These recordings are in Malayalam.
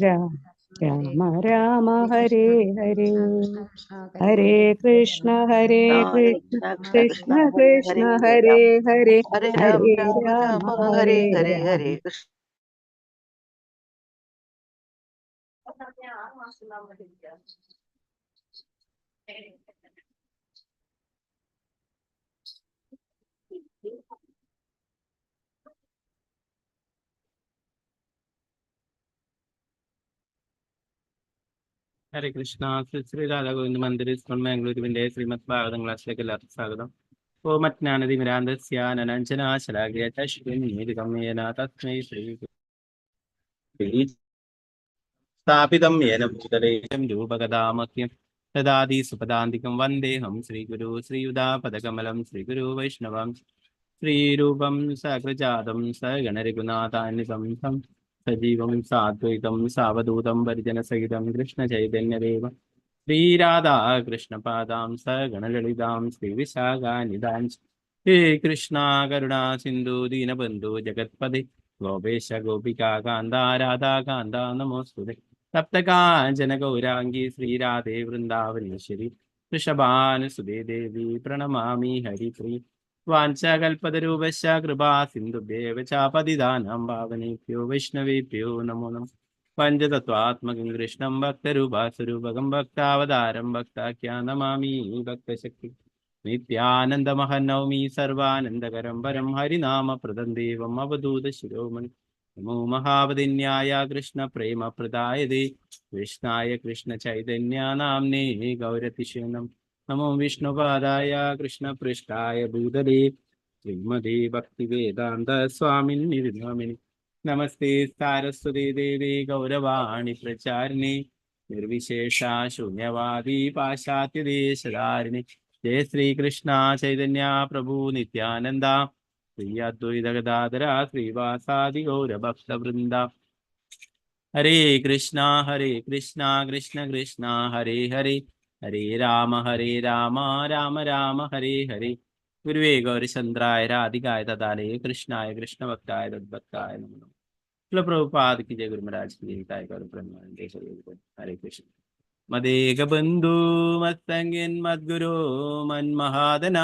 രാമ രാമ രാമ ഹരേ ഹരേ ഹരേ കൃഷ്ണ കൃഷ്ണ കൃഷ്ണ കൃഷ്ണ ഹരേ ഹരേ ഹരേ രാമ ഹരേ രാമ. ഹരേ കൃഷ്ണ. ശ്രീ രാധാഗോവിന്ദ് മന്ദിർ ഇസ്കോൺ ബാംഗ്ലൂരുവിന്റെ ശ്രീമദ് ഭാഗവതം ക്ലാസ്സിലേക്ക് എല്ലാവർക്കും സ്വാഗതം. തസ്മൈ ശ്രീ സ്ഥാപിതം യേന ഭൂതലേശം രൂപകഥാമഹ്യം തദാദി സുപദാന്തികം വന്ദേഹം ശ്രീഗുരു ശ്രീയുതാപദകമലം ശ്രീഗുരു വൈഷ്ണവം ശ്രീരൂപം സകൃജാതം സഗണരഘുനാഥാന്വിതം സജീവം സാദ്വൈതം സാവധൂതം പരിജനസഹിതം കൃഷ്ണചൈതന്യദേവം ശ്രീരാധാ കൃഷ്ണപാദാം സഗണലളിതാം ശ്രീവിശാഖാനിധാം ഹേ കൃഷ്ണ കരുണാ സിന്ധു ദീനബന്ധു ജഗത്പദേ ഗോപേശ ഗോപികാ കാന്ത രാധാ കാന്ത നമോസ്തുതേ സപ്തകാഞ്ചന ഗൗരാംഗി ശ്രീരാധേ വൃന്ദാവനേശ്വരി വൃഷഭാനുസുതേ ദേവി പ്രണമാമി ഹരിപ്രിയ വാഞ്ചകൽപതരൂപശ്ച കൃപാ സിന്ധുഭ്യേവ ച പതിതാനാം പാവനേഭ്യോ വൈഷ്ണവേഭ്യോ നമോ നമഃ. പഞ്ചതത്വാത്മകം കൃഷ്ണം ഭക്തരൂപാസുരൂപകം ഭക്താവതാരം ഭക്താഖ്യാ നമാമി ഭക്തശക്തി നിത്യാനന്ദമഹനൗമി സർവാനന്ദകരം പരം ഹരിനാമപ്രദം ദേവം അവധൂത ശിരോമണി. നമോ മഹാവതിന്യായ കൃഷ്ണ പ്രേമ പ്രദായതേ കൃഷ്ണായ കൃഷ്ണ ചൈതന്യ നാംനേ ഗൗരതിശനം. നമോ വിഷ്ണുപാദായ കൃഷ്ണപൃഷ്ഠായ ഭൂതലേ ശ്രീമതേ ഭക്തിവേദാന്ത സ്വാമിനി നാമിനി. നമസ്തേ സാരസ്വതേ ദേവേ ഗൗരവാണി പ്രചാരിണി നിർവിശേഷ ശൂന്യവാദി പാശ്ചാത്യദേശധാരിണി. ജയ ശ്രീകൃഷ്ണ ചൈതന്യ പ്രഭു നിത്യാനന്ദ ശ്രീ അദ്വൈത ഗദാധര ശ്രീവാസാദി ഗൗരഭക്തവൃന്ദ. ഹരേ കൃഷ്ണ കൃഷ്ണ കൃഷ്ണ ഹരേ ഹരേ ഹരേ രാമ രാമ രാമ ഹരേ ഹരേ. ഗുരുവേ ഗൗരചന്ദ്രായ രാധികായ തഥാലേ കൃഷ്ണായ കൃഷ്ണഭക്തായ തദ്ഭക്തായ നമോ. പ്രഭുപാദ് की जय, गुरु महाराज की जय, गौर ब्रह्मांडे हरे कृष्ण. മദേകബന്ധു മത്സംഗൻ മദ്ഗുരോ മന്മഹാദന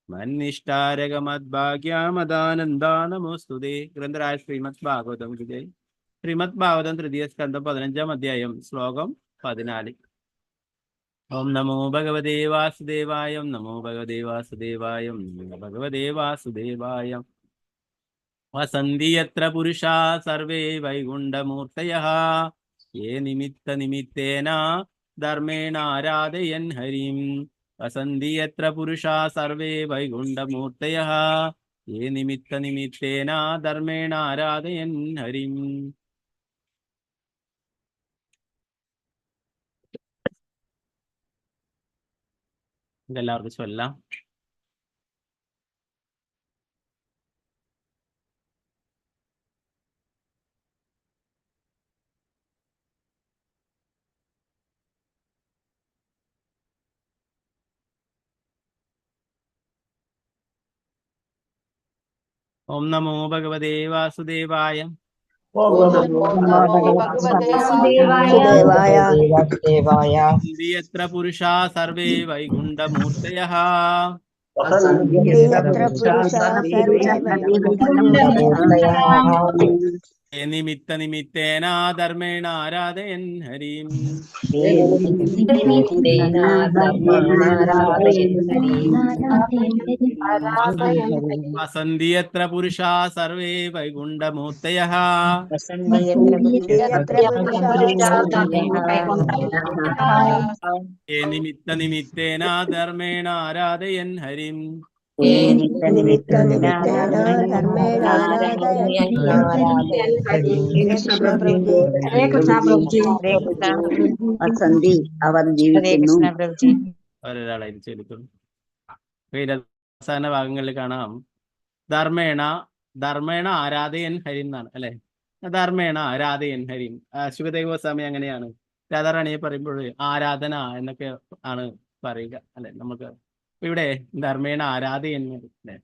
മന്നിഷ്ടാരക മദ്ഭാഗ്യമദാനന്ദ നമോസ്തുതേ. ഗ്രന്ഥരായ ശ്രീമദ് ഭാഗവതം की जय. ശ്രീമദ് ഭാഗവതം തൃതീയ സ്കന്ധം 15-ാം അധ്യായം ശ്ലോകം 14. ഓം നമോ ഭഗവതേ വാസുദേവായ നമോ ഭഗവതേ വാസുദേവായ നമോ ഭഗവതേ വാസുദേവായ. വസന്തി യത്ര പുരുഷാ സർവേ വൈകുണ്ഠമൂർത്തയഃ യേ നിമിത്ത നിമിത്തേന ധർമ്മേണ ആരാധയൻ ഹരിം. വസന്തി യത്ര പുരുഷാ സർവേ വൈകുണ്ഠമൂർത്തയഃ യേ നിമിത്ത നിമിത്തേന ധർമ്മേണ ആരാധയൻ ഹരിം. ഇതെല്ലാവർക്കും ചൊല്ലാം. ഓം നമോ ഭഗവതേ വാസുദേവായ. യത്ര പുരുഷാ സർവേ വൈകുണ്ഠമൂർത്തയഃ നിമിത്ത നിമിത്തേന ധർമ്മേണ ആരാധയൻ ഹരിം. വസന്തി യത്ര പുരുഷാ സർവേ വൈകുണ്ഠമൂർത്തയഃ നിമിത്ത നിമിത്തേന ധർമ്മേണ ആരാധയൻ ഹരിം. വസന്തി അവർ ജീവിക്കുന്നു. ഒരാളായിട്ട് ചൊല്ലിക്കൊള്ളു. അവസാന ഭാഗങ്ങളിൽ കാണാം ധർമ്മേണ ആരാധയൻ ഹരിം എന്നാണ് അല്ലെ. ധർമ്മേണ ആരാധയൻ ഹരിം. ശുഭദേവസ്വാമി അങ്ങനെയാണ് രാധാറാണിയെ പറയുമ്പോൾ ആരാധന എന്നൊക്കെ ആണ് പറയുക അല്ലെ. നമുക്ക് ഇവിടെ ധർമ്മേണ ആരാധയൻ അല്ലെ,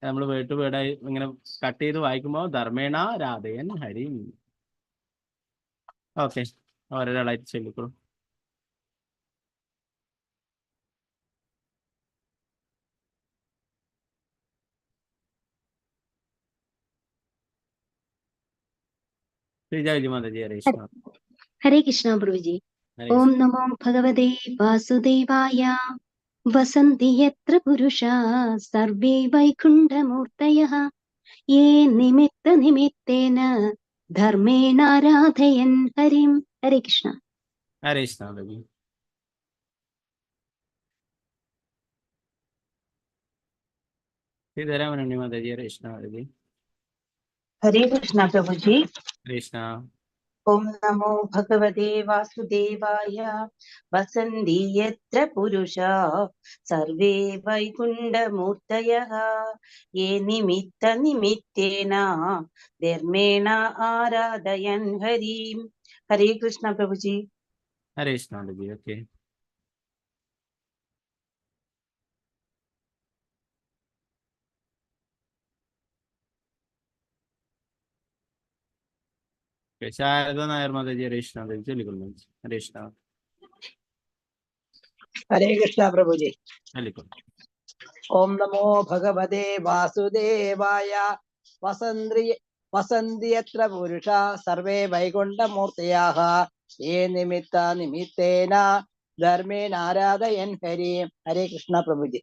നമ്മൾ വേർഡ് വേർഡായി ഇങ്ങനെ കട്ട് ചെയ്ത് വായിക്കുമ്പോൾ ധർമ്മേണ രാധയൻ ഹരിം. ഓക്കെ, ഒരാളായിട്ട് ചൊല്ലിക്കോളൂ. ശ്രീജ മാതാജി, ഹരേ കൃഷ്ണ. ഹരേ കൃഷ്ണ പ്രഭുജി. ഓം നമോ ഭഗവതേ വാസുദേവായ. വസന്തി യത്ര പുരുഷാ സർവേ വൈകുണ്ഠമൂർത്തയഃ യേ നിമിത്ത നിമിത്തേന ധർമ്മേണാരാധയൻ ഹരിം. ഹരേ കൃഷ്ണ. ഹരേ കൃഷ്ണ മാതാജി. സീതാരാമനുണ്ണി മാതാജി, ഹരേ കൃഷ്ണ മാതാജി. ഹരേ കൃഷ്ണ പ്രഭുജി. ഹരേ കൃഷ്ണ. ഓം നമോ ഭഗവതേ വാസുദേവായ. വസന്തി യത്ര പുരുഷാ സർവേ വൈകുണ്ഠമൂർത്തയഃ യേ നിമിത്ത നിമിത്തേന ധർമ്മേണ ആരാധയൻ ഹരിം. ഹരേ കൃഷ്ണ പ്രഭുജി. ഹരേ കൃഷ്ണ മാതാജി. ഓക്കെ, ശാരദ നായർ മാതാജി, ഹരേ കൃഷ്ണ മാതാജി ചൊല്ലിക്കൊള്ളു. ഹരേ കൃഷ്ണ. ഹരേ കൃഷ്ണ പ്രഭുജി. ചൊല്ലിക്കൊള്ളു. ഓം നമോ ഭഗവതേ വാസുദേവായ. വസന്തിയത്ര പുരുഷ സർവേ വൈകുണ്ഠമൂർത്തയാഃ യേ നിമിത്ത നിമിത്തേന ധർമ്മേണ ആരാധയൻ ഹരിം. ഹരേ കൃഷ്ണ പ്രഭുജി.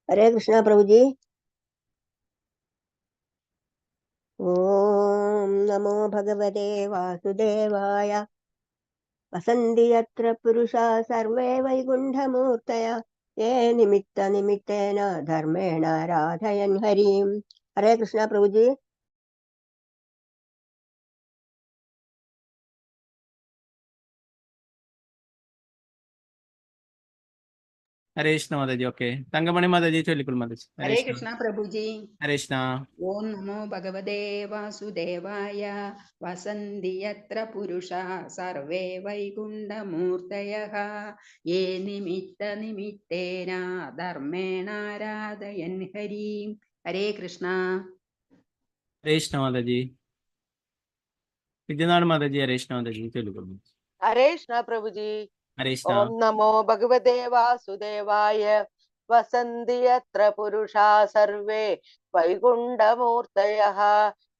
ഹരേ കൃഷ്ണ പ്രഭുജി. ഓം നമോ ഭഗവതേ വാസുദേവായ. വസന്തി യത്ര പുരുഷാ സർവേ വൈകുണ്ഠമൂർത്തയഃ യേ നിമിത്ത നിമിത്തേന ധർമ്മേണ ആരാധയൻ ഹരിം. ഹരേ കൃഷ്ണ പ്രഭുജി. ഹരേ കൃഷ്ണ മാതാജി. ഓക്കെ, തങ്കമണി മാതാജി ചൊല്ലിക്കൊള്ളു മാതാജി. ഹരേ കൃഷ്ണ പ്രഭുജി. ഹരേ കൃഷ്ണ. ഓം നമോ ഭഗവതേ വാസുദേവായ. വസന്തി യത്ര പുരുഷാ സർവേ വൈകുണ്ഠമൂർത്തയഃ യേ നിമിത്ത നിമിത്തേന ധർമ്മേണാരാധയൻ ഹരിം. ഹരേ കൃഷ്ണ. ഹരേ കൃഷ്ണ മാതാജി. വിദ്യനാഥ് മാതാജി, ഹരേ കൃഷ്ണ മാതാജി ചൊല്ലിക്കൊള്ളു. ഹരേ കൃഷ്ണ പ്രഭുജി. ഹരേ കൃഷ്ണ. ഓം നമോ ഭഗവതേ വാസുദേവായ. വസന്തി യത്ര പുരുഷാ സർവേ വൈകുണ്ഠമൂർത്തയഃ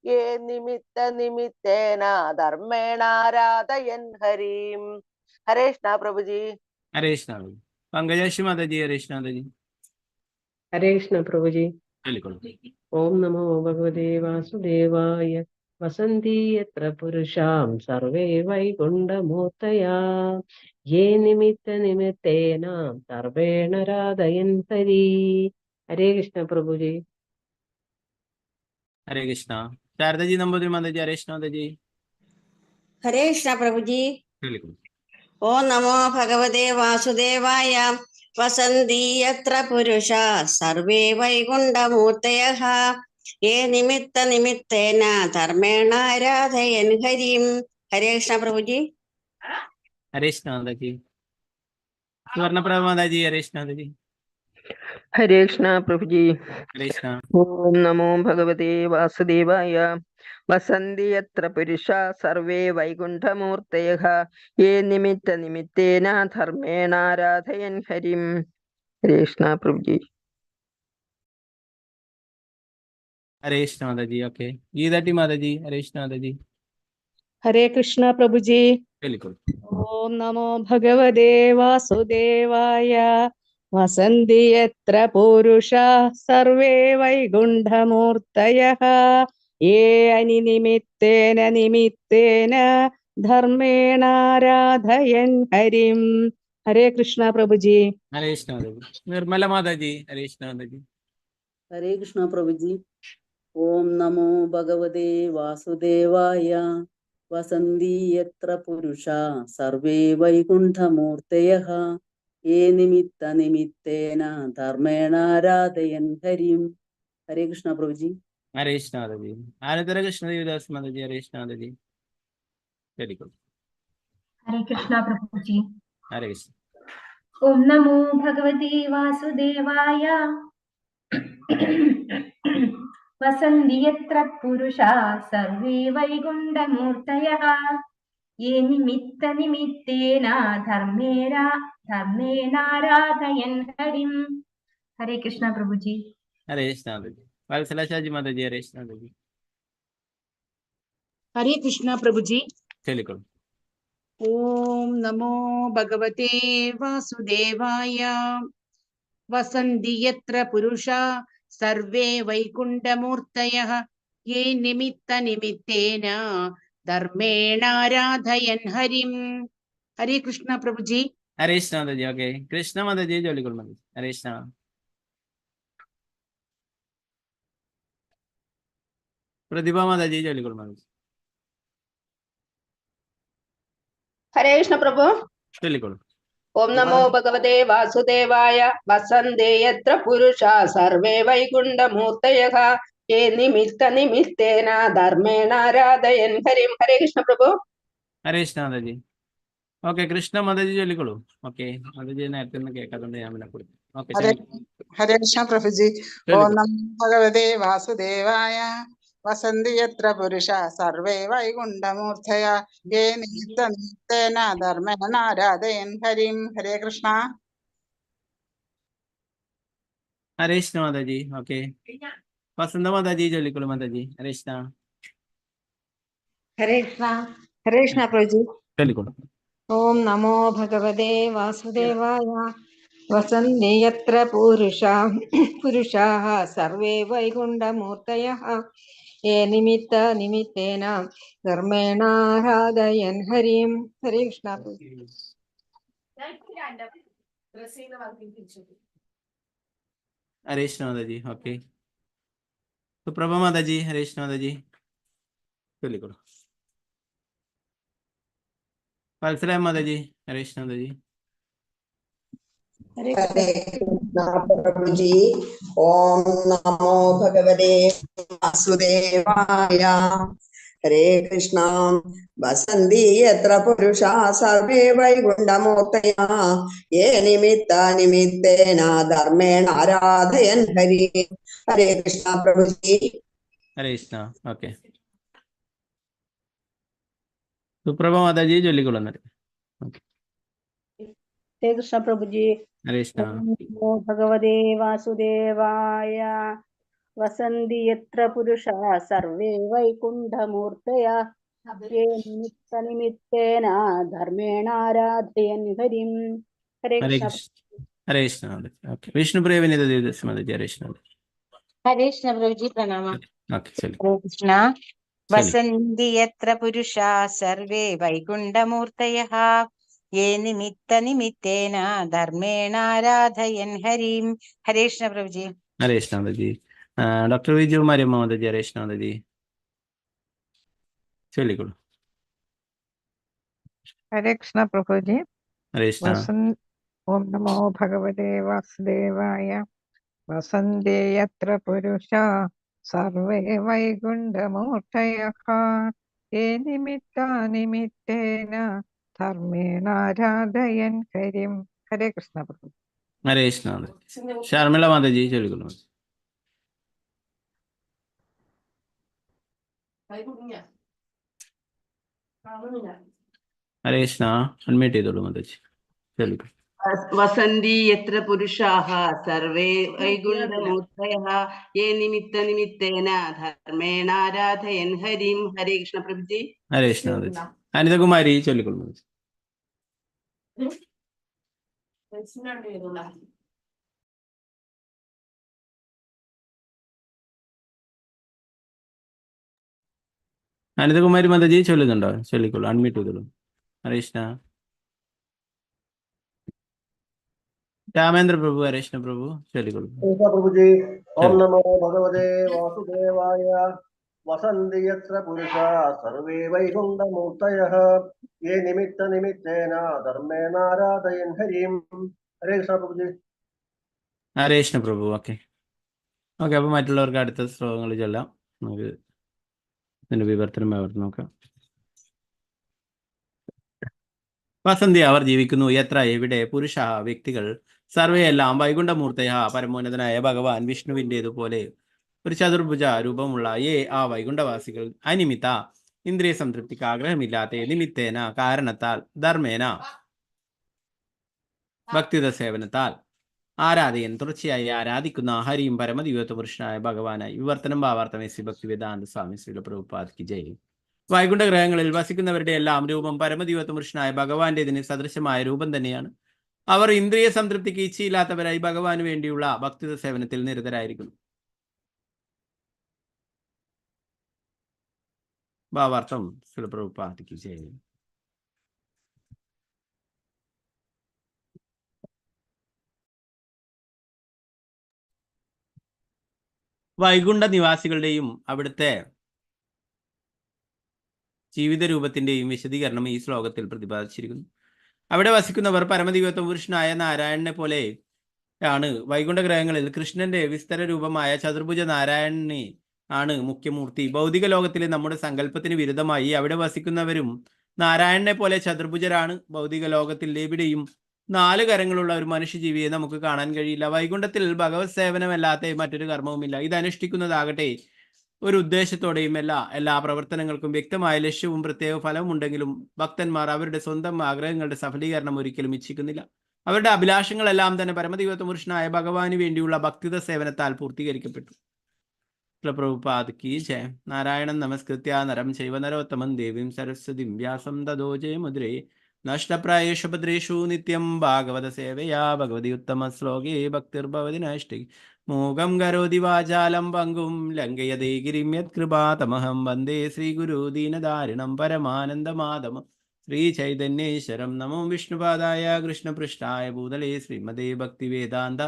യേ നിമിത്ത നിമിത്തേന ധർമ്മേണാരാധയൻ ഹരിം. ഹരേ കൃഷ്ണ പ്രഭുജി. ഹരേ കൃഷ്ണ മാതാജി. പങ്കജാക്ഷി മാതാജി, ഹരേ കൃഷ്ണ മാതാജി ഹരേ കൃഷ്ണ പ്രഭുജി. ചൊല്ലിക്കൊള്ളു. ഓം നമോ ഭഗവതേ വാസുദേവായ. വസന്തി യത്ര പുരുഷാം സർവേ വൈകുണ്ഠമൂർത്തയാ യേ നിമിത്ത നിമിത്തേന സർവേണ രാധയൻ ഹരി. ഹരേ കൃഷ്ണ പ്രഭുജി. ഹരേ കൃഷ്ണ. ശാരദജി നമ്പൂതിരി മാതാജി, ഹരേ കൃഷ്ണ മാതാജി ഹരേ കൃഷ്ണ പ്രഭുജി. ചൊല്ലിക്കൊള്ളു. ഓം നമോ ഭഗവതേ വാസുദേവായ. വസന്തി യത്ര പുരുഷാ സർവേ വൈകുണ്ഠമൂർത്തയഃ യേ നിമിത്ത നിമിത്തേന ധർമ്മേണ ആരാധയൻ ഹരിം. ഹരേ കൃഷ്ണ പ്രഭുജി. ഹരേ കൃഷ്ണ മാതാജി. സുവർണപ്രഭ മാതാജി, ഹരേ കൃഷ്ണ മാതാജി ഹരേ കൃഷ്ണ പ്രഭുജി. ഹരേ കൃഷ്ണ. ഓം നമോ ഭഗവതേ വാസുദേവായ. വസന്തി യത്ര പുരുഷാ സർവേ വൈകുണ്ഠമൂർത്തയഃ യേ നിമിത്ത നിമിത്തേന ധർമ്മേണ ആരാധയൻ ഹരിം. ഹരേ കൃഷ്ണ പ്രഭുജി. ഹരേ കൃഷ്ണ മാതാജി. ഓക്കെ, ഗീതാട്ടി മാതാജി, ഹരേ കൃഷ്ണ മാതാജി ഹരേ കൃഷ്ണ പ്രഭുജി. ചൊല്ലിക്കൊള്ളു. ഓം നമോ ഭഗവതേ വാസുദേവായ. വസന്തി യത്ര പൂരുഷാ സർവേ വൈകുണ്ഠമൂർത്തയഃ യേ അനിനിമിത്തേന നിമിത്തേന ധർമ്മേണാരാധയൻ ഹരിം. ഹരേ കൃഷ്ണ പ്രഭുജി. ഹരേ കൃഷ്ണ മാതാജി. നിർമ്മല മാതാജി, ഹരേ കൃഷ്ണ മാതാജി ഹരേ കൃഷ്ണ പ്രഭുജി. ഓം നമോ ഭഗവതേ വാസുദേവായ. വസന്തി യത്ര പുരുഷാ സർവേ വൈകുണ്ഠമൂർത്തയഃ യേ നിമിത്ത നിമിത്തേന ധർമ്മേണാരാധയൻ ഹരിം. ഹരേ കൃഷ്ണ പ്രഭുജി. ഹരേ കൃഷ്ണ മാതാജി. ആനന്ദര കൃഷ്ണദേവദാസ് മാതാജി, ഹരേ കൃഷ്ണ മാതാജി ചൊല്ലിക്കൊള്ളു. ഹരേ കൃഷ്ണ പ്രഭുജി. ഹരേ കൃഷ്ണ. ഓം നമോ ഭഗവതേ വാസുദേവായ. വസന്തി യത്ര പുരുഷാ സർവേ വൈകുണ്ഠമൂർത്തയഃ യേ നിമിത്ത നിമിത്തേന ധർമ്മേണാരാധയൻ ഹരിം. ഹരേ കൃഷ്ണ പ്രഭുജി. ഹരേ കൃഷ്ണ മാതാജി. വത്സലാശാജി മാതാജി ഹരേ കൃഷ്ണ മാതാജി ഹരേ കൃഷ്ണ പ്രഭുജി. ചൊല്ലിക്കോളൂ. ഓം നമോ ഭഗവതേ വാസുദേവായ. വസന്തി യത്ര പുരുഷാ സർവേ വൈകുണ്ഠമൂർത്തയഃ യേ നിമിത്ത നിമിത്തേന ധർമ്മേണാരാധയൻ ഹരിം. ഹരേ കൃഷ്ണ പ്രഭുജി. ഹരേ കൃഷ്ണ മാതാജി. ഓക്കെ, കൃഷ്ണ മാതാജി ചൊല്ലിക്കോളൂ മാതാജി. ഹരേ കൃഷ്ണ. പ്രതിഭ മാതാജി ചൊല്ലിക്കോളൂ മാതാജി. ഹരേ കൃഷ്ണ പ്രഭു. ചൊല്ലിക്കോളൂ. ഓം നമോ ഭഗവതേ വാസുദേവായ. വസന്തേ യത്ര പുരുഷാ സർവേ വൈകുണ്ഠമൂർത്തയഃ യേ നിമിത്ത നിമിത്തേന ധർമ്മേണാരാധയൻ ഹരിം. ഹരേ കൃഷ്ണ പ്രഭു. ഹരേ കൃഷ്ണ മാതാജി. ഓക്കെ, കൃഷ്ണ മാതാജി ചൊല്ലിക്കോളൂ. ഓക്കെ, മാതാജി നേരത്തെ ഒന്നും കേൾക്കാത്തോണ്ട് ഞാൻ പിന്നെ കൊടുത്തു. ഓക്കെ, ഹരേ കൃഷ്ണ പ്രഭുജി. ഓം നമോ ഭഗവതേ വാസുദേവായ. വസന്തി യത്ര പുരുഷ സർവേ വൈകുണ്ഠമൂർത്തയ യേ നിമിത്ത നിമിത്തേന ധർമ്മേണാരാധയൻ ഹരിം. ഹരേ കൃഷ്ണ. ഹരേ കൃഷ്ണ മാതാജി. ഓക്കെ, വസന്ത മാതാജി ചൊല്ലിക്കോളൂ മാതാജി. ഹരേ കൃഷ്ണ. ഹരേ കൃഷ്ണ. ഹരേ കൃഷ്ണ പ്രഭുജി. ചൊല്ലിക്കോളൂ. ഓം നമോ ഭഗവതേ വാസുദേവായ. വസന്തി യത്ര പുരുഷാः സർവേ വൈകുണ്ഠമൂർത്തയഃ യേ നിമിത്ത നിമിത്തേന ധർമ്മേണാരാധയൻ ഹരിം. ഹരേ കൃഷ്ണ പ്രഭുജി. ഹരേ കൃഷ്ണ മാതാജി. ഓക്കെ, സുപ്രഭ മാതാജി. ഹരേ കൃഷ്ണ മാതാജി ചൊല്ലിക്കോളൂ. വത്സല മാതാജി. ഹരേ കൃഷ്ണ മാതാജി. ഹരേ കൃഷ്ണ പ്രഭുജി. ഓം നമോ ഭഗവതേ വാസുദേവായ. ഹരേ കൃഷ്ണ. വസന്തി യത്ര പുരുഷാ സർവേ വൈകുണ്ഠമൂർത്തയഃ യേ നിമിത്ത നിമിത്തേന ധർമ്മേണാരാധയൻ ഹരി. ഹരേ കൃഷ്ണ പ്രഭുജി. ഹരേ കൃഷ്ണ. ഓക്കെ, സുപ്രഭ മാതാജി ചൊല്ലിക്കോളൂ. ഹരേ കൃഷ്ണ പ്രഭുജി. ഹരേ കൃഷ്ണ. നമോ ഭഗവതേ വാസുദേവായ. വസന്തി യത്ര പുരുഷാ സർവേ വൈകുണ്ഠമൂർത്തയഃ യേ നിമിത്ത നിമിത്തേന ധർമ്മേണാരാധയൻ ഹരിം. ഹരേ ഹരേ കൃഷ്ണ. കൃഷ്ണ. ഹരേ കൃഷ്ണ മാതാജി. ഓക്കെ, വിഷ്ണുപ്രിയ വിനീത ദേവദാസി മാതാജി. ഹരേ കൃഷ്ണ മാതാജി. ഹരേ കൃഷ്ണ പ്രഭുജി. പ്രണാമ. ഓക്കെ, ചൊല്ലി. ഹരേ കൃഷ്ണ. വസന്തി യത്ര പുരുഷാ സർവേ വൈകുണ്ഠമൂർത്തയഃ യേ നിമിത്ത നിമിത്തേന ധർമ്മേണാരാധയൻ ഹരിം. ഹരേ കൃഷ്ണ പ്രഭുജി. ഹരേ കൃഷ്ണ മാതാജി. ഡോക്ടർ വിജു മാരിയമ്മ മാതാജി. ഹരേ കൃഷ്ണ മാതാജി ചൊല്ലിക്കോളൂ. ഹരേ കൃഷ്ണ പ്രഭുജി. ഹരേ കൃഷ്ണ. ഓം നമോ ഭഗവതേ വാസുദേവായ. വസന്തേ യത്ര പുരുഷാ സർവേ വൈകുണ്ഠമൂർത്തയഃ യേ നിമിത്ത നിമിത്തേന ധർമ്മേണാരാധയൻ ഹരിം. ഹരേ കൃഷ്ണ പ്രഭു. ഹരേ കൃഷ്ണ മാതാജി. ശർമിള മാതാജി ചൊല്ലിക്കോളൂ. ഹരേ കൃഷ്ണ. അൺമ്യൂട്ട് ചെയ്തോളൂ മാതാജി. ചൊല്ലിക്കോളൂ. വസന്തി യത്ര പുരുഷാഃ സർവേ വൈകുണ്ഠമൂർത്തയഃ യേ നിമിത്ത നിമിത്തേന ധർമ്മേണാരാധയൻ ഹരിം. ഹരേ കൃഷ്ണ പ്രഭുജി. ഹരേ കൃഷ്ണ മാതാജി. അനിതകുമാരി ചൊല്ലിക്കോളൂ മാതാജി. അനിതകുമാരി മാതാജി ചൊല്ലുന്നുണ്ടോ? ചൊല്ലിക്കോളൂ. അൺമ്യൂട്ട് ചെയ്തോളൂ. ഹരേ കൃഷ്ണ. രാമേന്ദ്ര പ്രഭു. ഹരേ കൃഷ്ണ പ്രഭു ചൊല്ലിക്കോളൂ. പ്രഭുജി. ഓം നമോ ഭഗവതേ വാസുദേവായ. വസന്തി യത്ര പുരുഷാ സർവേ വൈകുണ്ഠമൂർത്തയഃ യേ നിമിത്ത നിമിത്തേന ധർമ്മേണാരാധയൻ ഹരിം. ഹരേ കൃഷ്ണ പ്രഭുജി. ഹരേ കൃഷ്ണ പ്രഭു. ഓക്കെ, ഓക്കെ, അപ്പൊ മറ്റുള്ളവർക്ക് അടുത്ത ശ്ലോകങ്ങൾ ചൊല്ലാം. നമുക്ക് ഇതിന്റെ വിവർത്തനം നോക്കാം. വസന്തി അവർ ജീവിക്കുന്നു. എത്ര എവിടെ പുരുഷ വ്യക്തികൾ സർവയെല്ലാം വൈകുണ്ഠമൂർത്തയ പരമോന്നതനായ ഭഗവാൻ വിഷ്ണുവിൻ്റെതുപോലെ ഒരു ചതുർഭുജ രൂപമുള്ള ആ വൈകുണ്ഠവാസികൾ അനിമിത്ത ഇന്ദ്രിയ സംതൃപ്തിക്ക് ആഗ്രഹമില്ലാത്ത നിമിത്തേന കാരണത്താൽ ധർമ്മേന ഭക്തിയുത സേവനത്താൽ ആരാധയൻ തുടർച്ചയായി ആരാധിക്കുന്ന ഹരിയും പരമദിവ്യത്വ പുരുഷനായ ഭഗവാനായി വിവർത്തനം ഭാവാർത്ഥമേ ശ്രീ ഭക്തി വേദാന്ത സ്വാമി ശ്രീ പ്രഭുപാദിക്ക് ജയ്. വൈകുണ്ഠ ഗ്രഹങ്ങളിൽ വസിക്കുന്നവരുടെ എല്ലാം രൂപം പരമദിവ്യത്വ പുരുഷനായ ഭഗവാന്റേതിന് സദൃശമായ രൂപം തന്നെയാണ്. അവർ ഇന്ദ്രിയ സംതൃപ്തിക്ക് ഇച്ഛയില്ലാത്തവരായി ഭഗവാന് വേണ്ടിയുള്ള ഭക്തിയുത സേവനത്തിൽ നിരതരായിരിക്കുന്നു. ഭാവാർത്ഥം ശ്രീ പ്രഭുപാദിക്ക് ജയ്. വൈകുണ്ഠ നിവാസികളുടെയും അവിടുത്തെ ജീവിത രൂപത്തിന്റെയും വിശദീകരണം ഈ ശ്ലോകത്തിൽ പ്രതിപാദിച്ചിരിക്കുന്നു. അവിടെ വസിക്കുന്നവർ പരമദിവ്യത്വ പുരുഷനായ നാരായണനെ പോലെ ആണ്. വൈകുണ്ഠ ഗ്രഹങ്ങളിൽ കൃഷ്ണന്റെ വിസ്തര രൂപമായ ചതുർഭുജ നാരായണനെ ആണ് മുഖ്യമൂർത്തി. ഭൗതിക ലോകത്തിലെ നമ്മുടെ സങ്കല്പത്തിന് വിരുദ്ധമായി അവിടെ വസിക്കുന്നവരും നാരായണനെ പോലെ ചതുർഭുജരാണ്. ഭൗതിക ലോകത്തിൽ എവിടെയും 4 കരങ്ങളുള്ള ഒരു മനുഷ്യജീവിയെ നമുക്ക് കാണാൻ കഴിയില്ല. വൈകുണ്ഠത്തിൽ ഭഗവത് സേവനമല്ലാത്ത മറ്റൊരു കർമ്മവുമില്ല. ഇത് അനുഷ്ഠിക്കുന്നതാകട്ടെ ഒരു ഉദ്ദേശത്തോടെയും എല്ലാ പ്രവർത്തനങ്ങൾക്കും വ്യക്തമായ ലക്ഷ്യവും പ്രത്യേക ഫലവും ഉണ്ടെങ്കിലും ഭക്തന്മാർ അവരുടെ സ്വന്തം ആഗ്രഹങ്ങളുടെ സഫലീകരണം ഒരിക്കലും ഇച്ഛിക്കുന്നില്ല. അവരുടെ അഭിലാഷങ്ങളെല്ലാം തന്നെ പരമദിവ്യത്വ പുരുഷനായ ഭഗവാന് വേണ്ടിയുള്ള ഭക്തിയുത സേവനത്താൽ പൂർത്തീകരിക്കപ്പെട്ടു. പ്രഭുപാദ് ജയ. നാരായണൻ നമസ്കൃത്യ നരം ചൈവ നരോത്തമം ദേവീം സരസ്വതിം വ്യാസം തതോ ജയമുദ്രേ നഷ്ടപ്രായേഷു ഭദ്രേഷു നിത്യം ഭാഗവത സേവയാ ഭഗവതി ഉത്തമ ശ്ലോകേ ഭക്തിർഭവതി നൈഷ്ഠി മൂകം കരോതി വാചാലം പങ്കും ലംഘയതേ ഗിരിം യത്കൃപാതമഹം വന്ദേ ശ്രീഗുരു ദീനദാരിണം പരമാനന്ദമാധവം ശ്രീ ചൈതന്യേശ്വരം. നമോ വിഷ്ണുപാദായ കൃഷ്ണപൃഷ്ഠായ ഭൂതലേ ശ്രീമതേ ഭക്തിവേദാന്ത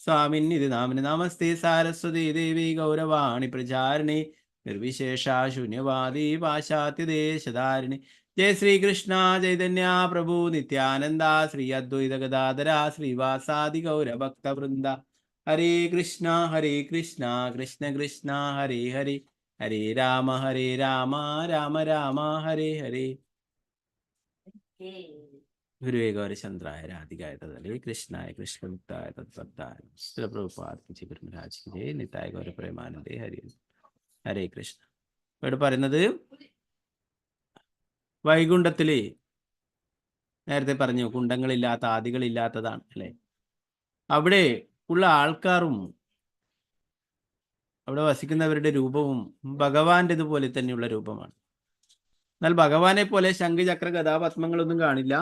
സ്വാമിന്നിധി നാമിനി നമസ്തേ സാരസ്വതീ ദേവി ഗൗരവാണി പ്രചാരിണി നിർവിശേഷ ശൂന്യവാദി പാശ്ചാത്യദേശധാരിണി. ജയ ശ്രീകൃഷ്ണ ചൈതന്യ പ്രഭു നിത്യാനന്ദ ശ്രീ അദ്വൈത ഗദാധര ശ്രീവാസാദി ഗൗരഭക്തവൃന്ദ. ഹരേ കൃഷ്ണ കൃഷ്ണ കൃഷ്ണ ഹരേ ഹരേ ഹരേ രാമ രാമ രാമ ഹരേ ഹരേ. ഗുരുവേ ഗൗരചന്ദ്രായ രാധികായ തദലേ കൃഷ്ണായ കൃഷ്ണമുക്തായ തത്പത്തായ പ്രഭുപാദ് ഗുരുരാജ് നിതായ ഗൗരപ്രേമാനന്ദേ ഹരേ ഹരേ കൃഷ്ണ. ഇവിടെ പറയുന്നത് വൈകുണ്ഠത്തില് നേരത്തെ പറഞ്ഞു കുണ്ടങ്ങളില്ലാത്ത ആദികളില്ലാത്തതാണ് അല്ലെ. അവിടെ ഉള്ള ആൾക്കാരും അവിടെ വസിക്കുന്നവരുടെ രൂപവും ഭഗവാന്റേതുപോലെ തന്നെയുള്ള രൂപമാണ്. എന്നാൽ ഭഗവാനെ പോലെ ശംഖ് ചക്ര ഗദാപത്മങ്ങളൊന്നും കാണില്ല.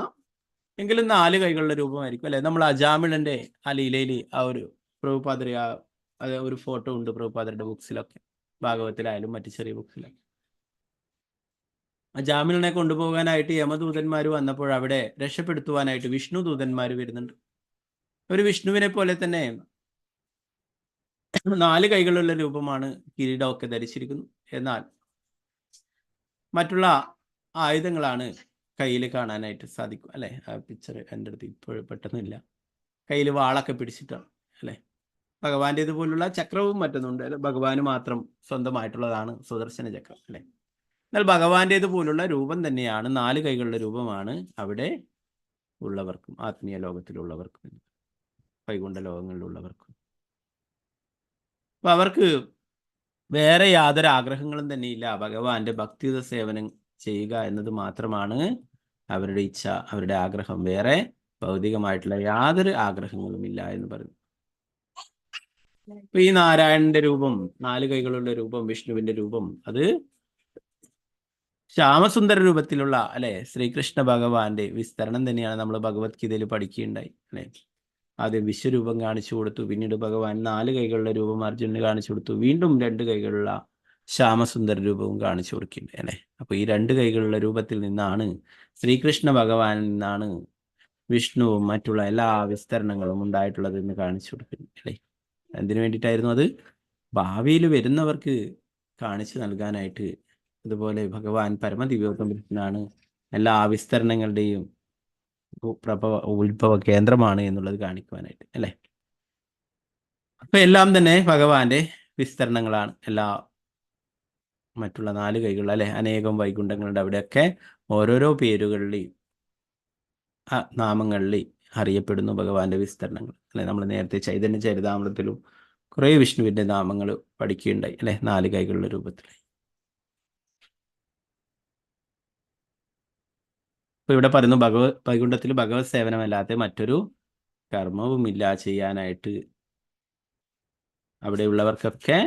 എങ്കിലും 4 കൈകളുടെ രൂപമായിരിക്കും അല്ലെ. നമ്മൾ അജാമിളന്റെ ആ ലീലയിൽ ആ ഒരു പ്രഭുപാദർ ഒരു ഫോട്ടോ ഉണ്ട് പ്രഭുപാദരുടെ ബുക്സിലൊക്കെ, ഭാഗവത്തിലായാലും മറ്റു ചെറിയ ബുക്സിലൊക്കെ. അജാമിളിനെ കൊണ്ടുപോകാനായിട്ട് യമദൂതന്മാർ വന്നപ്പോൾ അവിടെ രക്ഷപ്പെടുത്തുവാനായിട്ട് വിഷ്ണു ദൂതന്മാർ വരുന്നുണ്ട്. ഒരു വിഷ്ണുവിനെ പോലെ തന്നെ 4 കൈകളുള്ള രൂപമാണ്, കിരീടമൊക്കെ ധരിച്ചിരിക്കുന്നു. എന്നാൽ മറ്റുള്ള ആയുധങ്ങളാണ് കയ്യിൽ കാണാനായിട്ട് സാധിക്കും അല്ലെ. ആ പിക്ചർ എൻ്റെ അടുത്ത് ഇപ്പോഴും പെട്ടെന്നില്ല. കയ്യിൽ വാളൊക്കെ പിടിച്ചിട്ടാണ് അല്ലെ. ഭഗവാന്റെ ഇതുപോലുള്ള ചക്രവും മറ്റൊന്നുണ്ട് അല്ലെ. ഭഗവാന് മാത്രം സ്വന്തമായിട്ടുള്ളതാണ് സുദർശന ചക്രം അല്ലെ. എന്നാൽ ഭഗവാന്റേതുപോലുള്ള രൂപം തന്നെയാണ്, 4 കൈകളുടെ രൂപമാണ് അവിടെ ഉള്ളവർക്കും ആത്മീയ ലോകത്തിലുള്ളവർക്കും വൈകുണ്ഠ ലോകങ്ങളിലുള്ളവർക്കും. അപ്പൊ അവർക്ക് വേറെ യാതൊരു ആഗ്രഹങ്ങളും തന്നെയില്ല. ഭഗവാന്റെ ഭക്തിയുത സേവനം ചെയ്യുക എന്നത് മാത്രമാണ് അവരുടെ ഇച്ഛ, അവരുടെ ആഗ്രഹം. വേറെ ഭൗതികമായിട്ടുള്ള യാതൊരു ആഗ്രഹങ്ങളും ഇല്ല എന്ന് പറയുന്നു. ഇപ്പൊ ഈ നാരായണന്റെ രൂപം, 4 കൈകളുള്ള രൂപം, വിഷ്ണുവിന്റെ രൂപം, അത് ശ്യാമസുന്ദര രൂപത്തിലുള്ള അല്ലെ ശ്രീകൃഷ്ണ ഭഗവാന്റെ വിസ്തരണം തന്നെയാണ്. നമ്മൾ ഭഗവത്ഗീതയിൽ പഠിക്കുകയുണ്ടായി അല്ലെ. ആദ്യം വിശ്വരൂപം കാണിച്ചു കൊടുത്തു, പിന്നീട് ഭഗവാൻ 4 കൈകളുടെ രൂപം അർജുനന് കാണിച്ചു കൊടുത്തു, വീണ്ടും 2 കൈകളുള്ള ശ്യാമസുന്ദര രൂപവും കാണിച്ചു കൊടുക്കുന്നുണ്ട് അല്ലെ. അപ്പൊ ഈ 2 കൈകളുള്ള രൂപത്തിൽ നിന്നാണ് ശ്രീകൃഷ്ണ ഭഗവാനിൽ നിന്നാണ് വിഷ്ണുവും മറ്റുള്ള എല്ലാ വിസ്തരണങ്ങളും ഉണ്ടായിട്ടുള്ളത് എന്ന് കാണിച്ചു കൊടുക്കുന്നു അല്ലെ. എന്തിനു വേണ്ടിയിട്ടായിരുന്നു അത്? ഭാവിയിൽ വരുന്നവർക്ക് കാണിച്ചു നൽകാനായിട്ട്. അതുപോലെ ഭഗവാൻ പരമദിവ്യോത്തമനാണ്, എല്ലാ വിസ്തരണങ്ങളുടെയും ഉത്ഭവ കേന്ദ്രമാണ് എന്നുള്ളത് കാണിക്കുവാനായിട്ട് അല്ലെ. അപ്പൊ എല്ലാം തന്നെ ഭഗവാന്റെ വിസ്തരണങ്ങളാണ്. എല്ലാ മറ്റുള്ള 4 കൈകൾ അല്ലെ, അനേകം വൈകുണ്ഠങ്ങളുണ്ട്. അവിടെയൊക്കെ ഓരോരോ പേരുകളിലെയും നാമങ്ങളിൽ അറിയപ്പെടുന്നു ഭഗവാന്റെ വിസ്തരണങ്ങൾ അല്ലെ. നമ്മൾ നേരത്തെ ചൈതന്യ ചരിതാമൃതത്തിലും കുറേ വിഷ്ണുവിന്റെ നാമങ്ങൾ പഠിക്കുകയുണ്ടായി അല്ലെ, 4 കൈകളുടെ രൂപത്തിൽ. അപ്പൊ ഇവിടെ പറയുന്നു വൈകുണ്ഠത്തിൽ ഭഗവത് സേവനമല്ലാതെ മറ്റൊരു കർമ്മവുമില്ല ചെയ്യാനായിട്ട്. അവിടെയുള്ളവർക്കൊക്കെ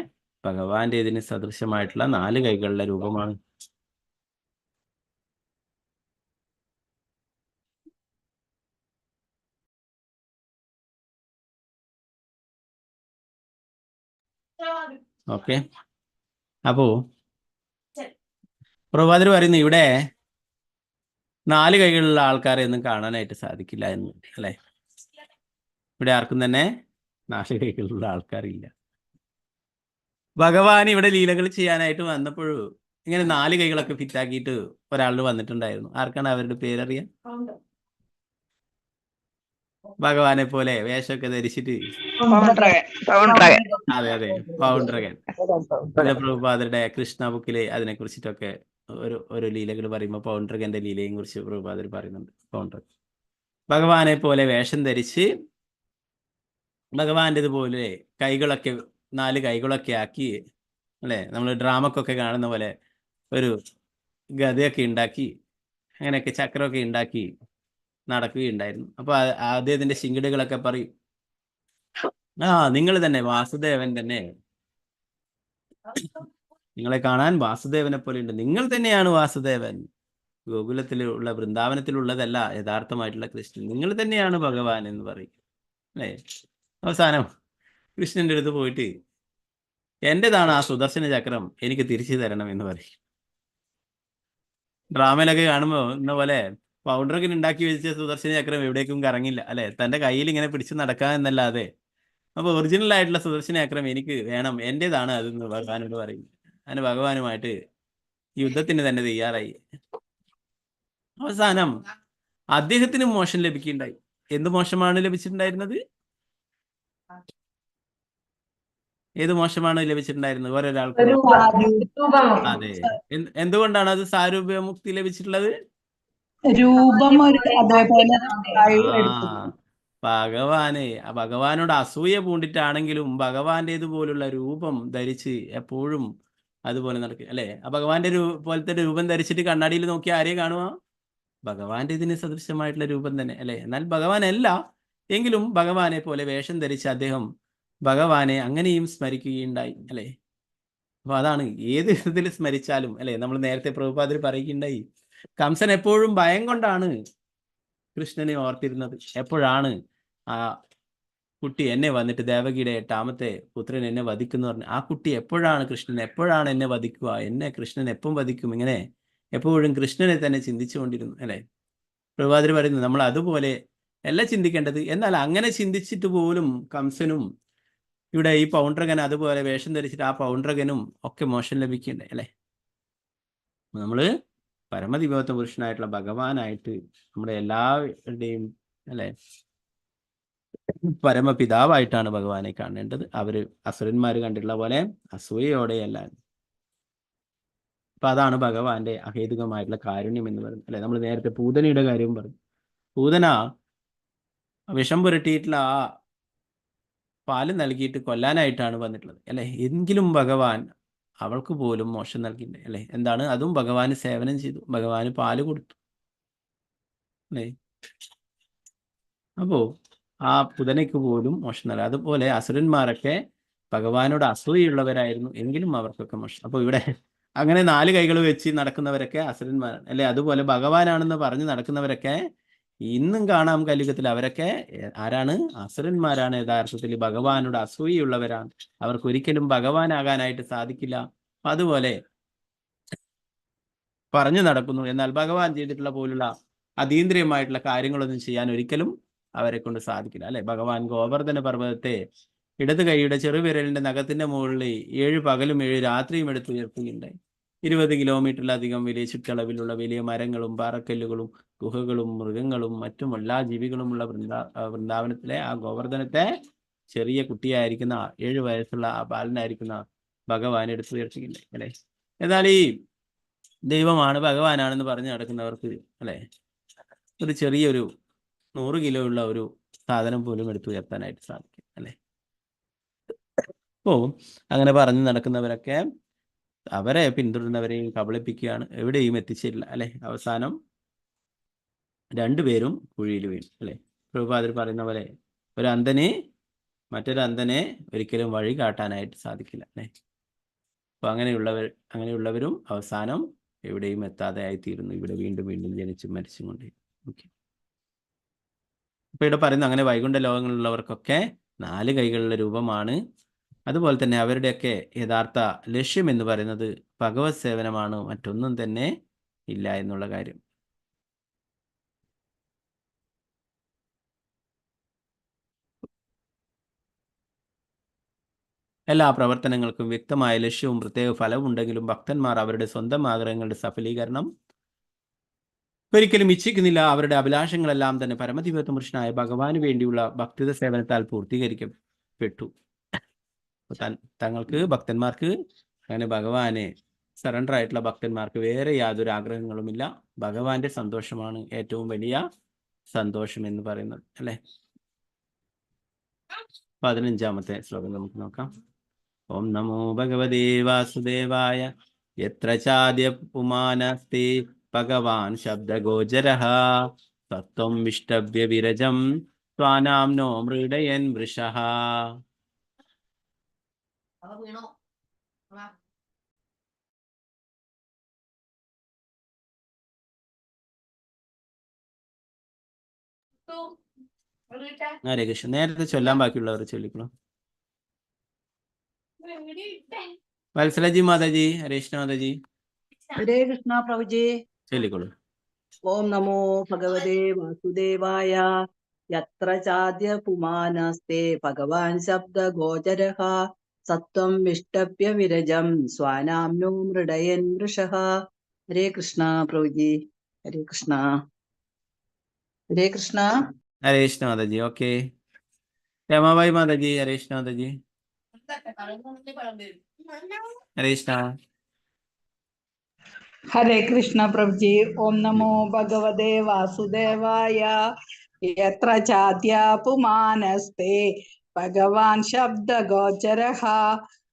ഭഗവാന്റെ ഇതിന് സദൃശമായിട്ടുള്ള 4 കൈകളുടെ രൂപമാണ്. ഓക്കെ, അപ്പോ പ്രഭാതർ പറയുന്നു ഇവിടെ 4 കൈകളുള്ള ആൾക്കാരെ ഒന്നും കാണാനായിട്ട് സാധിക്കില്ല എന്ന് അല്ലെ. ഇവിടെ ആർക്കും തന്നെ 4 കൈകളുള്ള ആൾക്കാരില്ല. ഭഗവാൻ ഇവിടെ ലീലകൾ ചെയ്യാനായിട്ട് വന്നപ്പോഴും ഇങ്ങനെ 4 കൈകളൊക്കെ ഫിറ്റാക്കിയിട്ട് ഒരാളിൽ വന്നിട്ടുണ്ടായിരുന്നു. ആർക്കാണ് അവരുടെ പേരറിയാം? ഭഗവാനെ പോലെ വേഷമൊക്കെ ധരിച്ചിട്ട്. അതെ അതെ, പൗണ്ഡ്രകൻ. പ്രഭുപാദരുടെ കൃഷ്ണ ബുക്കില് അതിനെ കുറിച്ചിട്ടൊക്കെ ഒരു ലീലകൾ പറയുമ്പോൾ പൗണ്ഡ്രകന്റെ ലീലയെ കുറിച്ച് പ്രഭുപാദർ പറയുന്നുണ്ട്. പൗണ്ഡ്രകൻ ഭഗവാനെ പോലെ വേഷം ധരിച്ച് ഭഗവാന്റെ ഇതുപോലെ കൈകളൊക്കെ 4 കൈകളൊക്കെ ആക്കി അല്ലെ, നമ്മൾ ഡ്രാമക്കൊക്കെ കാണുന്ന പോലെ ഒരു ഗതയൊക്കെ ഉണ്ടാക്കി അങ്ങനെയൊക്കെ ചക്രമൊക്കെ ഉണ്ടാക്കി നടക്കുകയുണ്ടായിരുന്നു. അപ്പൊ അദ്ദേഹത്തിന്റെ ശിങ്കിടികളൊക്കെ പറയും, നിങ്ങൾ തന്നെ വാസുദേവൻ തന്നെ, നിങ്ങളെ കാണാൻ വാസുദേവനെ പോലെ ഉണ്ട്, നിങ്ങൾ തന്നെയാണ് വാസുദേവൻ, ഗോകുലത്തിലുള്ള വൃന്ദാവനത്തിലുള്ളതല്ല യഥാർത്ഥമായിട്ടുള്ള കൃഷ്ണൻ, നിങ്ങൾ തന്നെയാണ് ഭഗവാൻ എന്ന് പറയും അല്ലേ. അവസാനം കൃഷ്ണന്റെ അടുത്ത് പോയിട്ട് എന്റേതാണ് ആ സുദർശന ചക്രം, എനിക്ക് തിരിച്ചു തരണം എന്ന് പറയും. ഡ്രാമയിലൊക്കെ കാണുമ്പോൾ ഇന്ന പോലെ പൗഡറൊക്കെ ഉണ്ടാക്കി വെച്ച സുദർശന ചക്രം എവിടേക്കും കറങ്ങില്ല അല്ലെ, തന്റെ കയ്യിൽ ഇങ്ങനെ പിടിച്ച് നടക്കാൻ എന്നല്ലാതെ. അപ്പൊ ഒറിജിനൽ ആയിട്ടുള്ള സുദർശന ചക്രം എനിക്ക് വേണം, എന്റേതാണ് അതെന്ന് ഭഗവാനോട് പറയും. അങ്ങനെ ഭഗവാനുമായിട്ട് യുദ്ധത്തിന് തന്നെ തയ്യാറായി. അവസാനം അദ്ദേഹത്തിന് മോശം ലഭിക്കുകയുണ്ടായി. എന്ത് മോശമാണ് ലഭിച്ചിട്ടുണ്ടായിരുന്നത്? ഏത് മോശമാണ് ലഭിച്ചിട്ടുണ്ടായിരുന്നത്? ഓരോരാൾക്ക്. അതെ, എന്തുകൊണ്ടാണ് അത് സാരൂപ്യമുക്തി ലഭിച്ചിട്ടുള്ളത്? ഭഗവാനോട് അസൂയ പൂണ്ടിട്ടാണെങ്കിലും ഭഗവാന്റേതുപോലുള്ള രൂപം ധരിച്ച് എപ്പോഴും അതുപോലെ നടക്കുക അല്ലെ. ഭഗവാന്റെ പോലത്തെ രൂപം ധരിച്ചിട്ട് കണ്ണാടിയിൽ നോക്കി ആരെയും കാണുക? ഭഗവാന്റെ ഇതിന് സദൃശമായിട്ടുള്ള രൂപം തന്നെ അല്ലെ. എന്നാൽ ഭഗവാൻ അല്ല എങ്കിലും ഭഗവാനെ പോലെ വേഷം ധരിച്ച് അദ്ദേഹം ഭഗവാനെ അങ്ങനെയും സ്മരിക്കുകയുണ്ടായി അല്ലെ. അപ്പൊ അതാണ് ഏത് വിധത്തിൽ സ്മരിച്ചാലും അല്ലെ. നമ്മൾ നേരത്തെ പ്രഭുപാദർ പറയുകയുണ്ടായി, കംസൻ എപ്പോഴും ഭയം കൊണ്ടാണ് കൃഷ്ണനെ ഓർത്തിരുന്നത്. എപ്പോഴാണ് ആ കുട്ടി എന്നെ വന്നിട്ട് ദേവകിയുടെ 8ാമത്തെ പുത്രൻ എന്നെ വധിക്കുന്നു പറഞ്ഞു, ആ കുട്ടി എപ്പോഴാണ് കൃഷ്ണൻ എപ്പോഴാണ് എന്നെ വധിക്കുക, എന്നെ കൃഷ്ണൻ എപ്പം വധിക്കും, ഇങ്ങനെ എപ്പോഴും കൃഷ്ണനെ തന്നെ ചിന്തിച്ചുകൊണ്ടിരുന്നു അല്ലെ. പ്രഭുപാദർ പറയുന്നു നമ്മൾ അതുപോലെ അല്ല ചിന്തിക്കേണ്ടത്. എന്നാൽ അങ്ങനെ ചിന്തിച്ചിട്ട് പോലും കംസനും ഇവിടെ ഈ പൗണ്ഡ്രകൻ അതുപോലെ വേഷം ധരിച്ചിട്ട് ആ പൗണ്ഡ്രകനും ഒക്കെ മോശം ലഭിക്കണ്ടേ അല്ലെ. നമ്മള് പരമദിവ്യത്വ പുരുഷനായിട്ടുള്ള ഭഗവാനായിട്ട് നമ്മുടെ എല്ലാവരുടെയും അല്ലെ പരമപിതാവായിട്ടാണ് ഭഗവാനെ കാണേണ്ടത്. അവര് അസുരന്മാര് കണ്ടിട്ടുള്ള പോലെ അസൂയയോടെയല്ല. അപ്പൊ അതാണ് ഭഗവാന്റെ അഹേതുകമായിട്ടുള്ള കാരുണ്യം എന്ന് പറയുന്നത് അല്ലെ. നമ്മൾ നേരത്തെ പൂതനയുടെ കാര്യവും പറഞ്ഞു. പൂതന വിഷം പുരട്ടിയിട്ടുള്ള ആ പാല് നൽകിയിട്ട് കൊല്ലാനായിട്ടാണ് വന്നിട്ടുള്ളത് അല്ലെ. എങ്കിലും ഭഗവാൻ അവൾക്ക് പോലും മോശം നൽകിയിട്ടുണ്ട് അല്ലെ. എന്താണ്? അതും ഭഗവാന് സേവനം ചെയ്തു, ഭഗവാന് പാല് കൊടുത്തു അല്ലെ. അപ്പോ ആ പുതനയ്ക്ക് പോലും മോശം നൽകി. അതുപോലെ അസുരന്മാരൊക്കെ ഭഗവാനോട് അസൂയുള്ളവരായിരുന്നു, എങ്കിലും അവർക്കൊക്കെ മോശം. അപ്പൊ ഇവിടെ അങ്ങനെ 4 കൈകൾ വെച്ച് നടക്കുന്നവരൊക്കെ അസുരന്മാരാണ് അല്ലെ. അതുപോലെ ഭഗവാനാണെന്ന് പറഞ്ഞ് നടക്കുന്നവരൊക്കെ ഇന്നും കാണാം കലിയുഗത്തിൽ, അവരൊക്കെ ആരാണ്? അസുരന്മാരാണ്. യഥാർത്ഥത്തിൽ ഭഗവാനോട് അസൂയുള്ളവരാണ്. അവർക്ക് ഒരിക്കലും ഭഗവാനാകാനായിട്ട് സാധിക്കില്ല. അതുപോലെ പറഞ്ഞു നടക്കുന്നു, എന്നാൽ ഭഗവാൻ ചെയ്തിട്ടുള്ള പോലുള്ള അതീന്ദ്രിയമായിട്ടുള്ള കാര്യങ്ങളൊന്നും ചെയ്യാൻ ഒരിക്കലും അവരെ കൊണ്ട് സാധിക്കില്ല അല്ലെ. ഭഗവാൻ ഗോവർദ്ധന പർവ്വതത്തെ ഇടത് കൈയുടെ ചെറുവിരലിന്റെ നഖത്തിന്റെ മുകളിൽ 7 പകലും 7 രാത്രിയും എടുത്തുയർത്തുകയുണ്ടായി. 20 കിലോമീറ്ററിലധികം വലിയ ചുറ്റളവിലുള്ള വലിയ മരങ്ങളും പാറക്കല്ലുകളും ഗുഹകളും മൃഗങ്ങളും മറ്റും എല്ലാ ജീവികളുമുള്ള വൃന്ദാവനത്തിലെ ആ ഗോവർദ്ധനത്തെ ചെറിയ കുട്ടിയായിരിക്കുന്ന 7 വയസ്സുള്ള ആ ബാലനായിരിക്കുന്ന ഭഗവാൻ എടുത്തുയർത്തുകയുണ്ടായി അല്ലെ. എന്നാൽ ഈ ദൈവമാണ് ഭഗവാനാണെന്ന് പറഞ്ഞു നടക്കുന്നവർക്ക് അല്ലെ ഒരു ചെറിയൊരു 100 കിലോ ഉള്ള ഒരു സാധനം പോലും എടുത്തുയർത്താനായിട്ട് സാധിക്കും അല്ലേ. അപ്പോൾ അങ്ങനെ പറഞ്ഞു നടക്കുന്നവരൊക്കെ അവരെ പിന്തുടരുന്നവരെയും കബളിപ്പിക്കുകയാണ്, എവിടെയും എത്തിച്ചേരില്ല അല്ലെ. അവസാനം രണ്ടുപേരും കുഴിയിൽ വീഴും അല്ലെ. പ്രഭുപാദർ പറയുന്ന പോലെ ഒരു അന്ധനെ മറ്റൊരു അന്ധനെ ഒരിക്കലും വഴി കാട്ടാനായിട്ട് സാധിക്കില്ല അല്ലെ. അപ്പൊ അങ്ങനെയുള്ളവരും അവസാനം എവിടെയും എത്താതെ ആയിത്തീരുന്നു, ഇവിടെ വീണ്ടും വീണ്ടും ജനിച്ചും മരിച്ചും കൊണ്ടേ. ഓക്കെ, അപ്പൊ ഇവിടെ പറയുന്നു അങ്ങനെ വൈകുണ്ഠ ലോകങ്ങളിലുള്ളവർക്കൊക്കെ 4 കൈകളുടെ രൂപമാണ്. അതുപോലെ തന്നെ അവരുടെയൊക്കെ യഥാർത്ഥ ലക്ഷ്യം എന്ന് പറയുന്നത് ഭഗവത് സേവനമാണ്, മറ്റൊന്നും തന്നെ ഇല്ല എന്നുള്ള കാര്യം. എല്ലാ പ്രവർത്തനങ്ങൾക്കും വ്യക്തമായ ലക്ഷ്യവും പ്രത്യേക ഫലവും ഉണ്ടെങ്കിലും ഭക്തന്മാർ അവരുടെ സ്വന്തം ആഗ്രഹങ്ങളുടെ സഫലീകരണം ഒരിക്കലും ഇച്ഛിക്കുന്നില്ല. അവരുടെ അഭിലാഷങ്ങളെല്ലാം തന്നെ പരമദിവ്യപുരുഷനായ ഭഗവാന് വേണ്ടിയുള്ള ഭക്തിത സേവനത്താൽ പൂർത്തീകരിക്കപ്പെട്ടു. തങ്ങൾക്ക് ഭക്തന്മാർക്ക് അങ്ങനെ ഭഗവാനെ സറണ്ടർ ആയിട്ടുള്ള ഭക്തന്മാർക്ക് വേറെ യാതൊരു ആഗ്രഹങ്ങളുമില്ല. ഭഗവാന്റെ സന്തോഷമാണ് ഏറ്റവും വലിയ സന്തോഷം എന്ന് പറയുന്നത് അല്ലെ. 15ാമത്തെ ശ്ലോകം നമുക്ക് നോക്കാം. ഓം നമോ ഭഗവതേ വാസുദേവായ. യത്ര ചാദ്യ പുമാനസ്തി ഭഗവാൻ ശബ്ദഗോചരഃ തത്വം വിഷ്ടവ്യ വിരജം സ്വാനാംനോ മൃഡയൻ വൃഷഃ. ഹരേ കൃഷ്ണ. നേരത്തെ ചൊല്ലാൻ ബാക്കിയുള്ളവർ ചൊല്ലിക്കോളൂ. വത്സലജി മാതാജി, ഹരേഷ്ണ മാതാജി ഹരേ കൃഷ്ണ പ്രഭുജി. ചൊല്ലിക്കോളൂ. ഓം നമോ ഭഗവതേ വാസുദേവായ. യത്ര ചാദ്യ പുമാനസ്തേ ഭഗവാൻ ശബ്ദഗോചരഃ സത്വം വിഷ്ടപ്യ വിരജം സ്വാനാംനോ മൃഡയൻ വൃഷഃ. ഹരേ കൃഷ്ണ പ്രഭുജി. ഹരേ കൃഷ്ണ. ഹരേ കൃഷ്ണ. ഹരേഷ്ണ മാതാജി. ഓക്കെ, രമാബായി മാതാജി, ഹരേഷ്ണ മാതാജി, ഹരേഷ്ണ. ഹരേ കൃഷ്ണ പ്രഭുജി. ഓം നമോ ഭഗവതേ വാസുദേവായ. യത്ര ചാദ്യ പുമാനസ്തേ ഭഗവാൻ ശബ്ദഗോചരഃ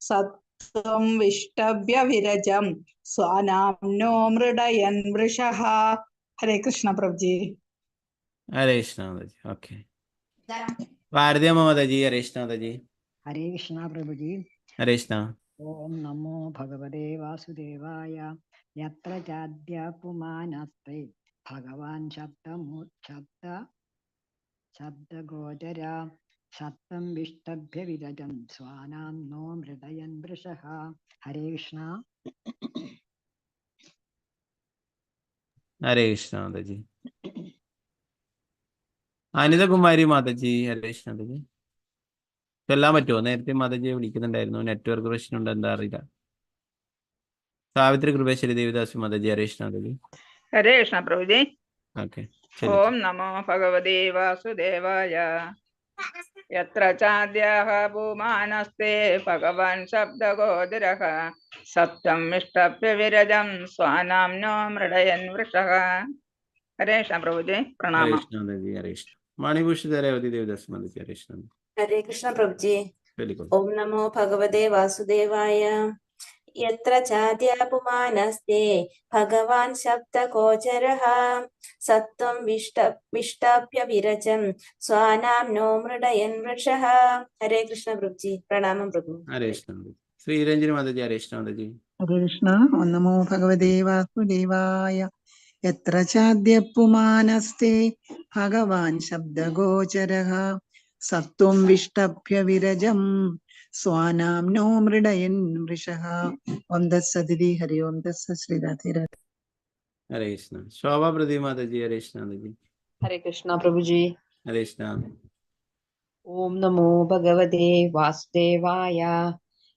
സത്വം വിഷ്ടവ്യ വിരജം സ്വാനാംനോ മൃഡയൻ വൃഷഃ. ഹരേ കൃഷ്ണ പ്രഭുജി. ഹരേഷ്ണ മാതാജി. ഓക്കെ, ഭാരതീയമ്മ മാതാജി, ഹരേഷ്ണ മാതാജി. ഹരേ കൃഷ്ണ പ്രഭുജി. ഹരേഷ്ണ. ഓം നമോ ഭഗവതേ വാസുദേവായ. യത്ര ചാദ്യ പുമാനസ്തേ ഭഗവാൻ ശബ്ദഗോചര സത്വം വിഷ്ടഭ്യ വിരജം സ്വാനാം നോ മൃഡയൻ വൃഷഃ. ഹരേ കൃഷ്ണ. ഹരേ കൃഷ്ണ മാതാജി. അനിതകുമാരി മാതാജി, ഹരേഷ്ണ മാതാജി. ചൊല്ലാൻ പറ്റുമോ? നേരത്തെ മാതാജിയെ വിളിക്കുന്നുണ്ടായിരുന്നു, നെറ്റ്വർക്ക് പ്രശ്നമുണ്ട്, എന്താ അറിയില്ല. സാവിത്രി കൃപേശ്വരി ദേവിദാസ് മാതാജി, ഹരേഷ്ണ മാതാജി. ഹരേ കൃഷ്ണ പ്രഭുജി. ഓക്കെ, ഓം നമോ ഭഗവതേ വാസുദേവായ. യത്ര ചാദ്യാഃ പുമാനസ്തേ ഭഗവാൻ ശബ്ദഗോചരഃ സത്വം വിഷ്ടപ്യ വിരജം സ്വാനാംനോ മൃഡയൻ വൃഷഃ. ഹരേ കൃഷ്ണ പ്രഭുജി. പ്രണാമം. ഹരേഷ്ണ മാതാജി, ഹരേഷ്ണ. മണിഭൂഷിത രേവതി ദേവിദാസ് മാതാജി, ഹരേഷ്ണ. ഹരേ കൃഷ്ണ പ്രഭുജി. ചൊല്ലിക്കോളൂ. ഓം നമോ ഭഗവതേ വാസുദേവായ. യത്ര ചാദ്യ പുമാനസ്തേ ഭഗവാൻ ശബ്ദഗോചരഃ സത്വം വിഷ്ടപ്യ വിരജം സ്വാനാംനോ മൃഡയൻ വൃഷഃ. ഹരേ കൃഷ്ണ പ്രഭുജി. പ്രണാമം പ്രഭു. ഹരേഷ്ണ മാതാജി. ശ്രീരഞ്ജനി മാതാജി, ഹരേഷ്ണ മാതാജി. ഹരേ കൃഷ്ണ. ഓം നമോ ഭഗവതേ വാസുദേവായ. യത്ര ചാദ്യ പുമാനസ്തേ ഭഗവാൻ ശബ്ദഗോചരഃ സത്വം വിഷ്ടഭ്യ വിരജം സ്വാനാംനോ മൃഡയൻ വൃഷഃ. ഓം തത്സദിതി. ഹരി ഓം തത്സത്. ശ്രീരാധേ രാധേ. ഹരേ കൃഷ്ണ. ശോഭ പ്രദീപ് മാതാജി, ഹരേഷ്ണ മാതാജി. ഹരേ കൃഷ്ണ പ്രഭുജി. ഹരേഷ്ണ. ഓം നമോ ഭഗവതേ വാസുദേവായ.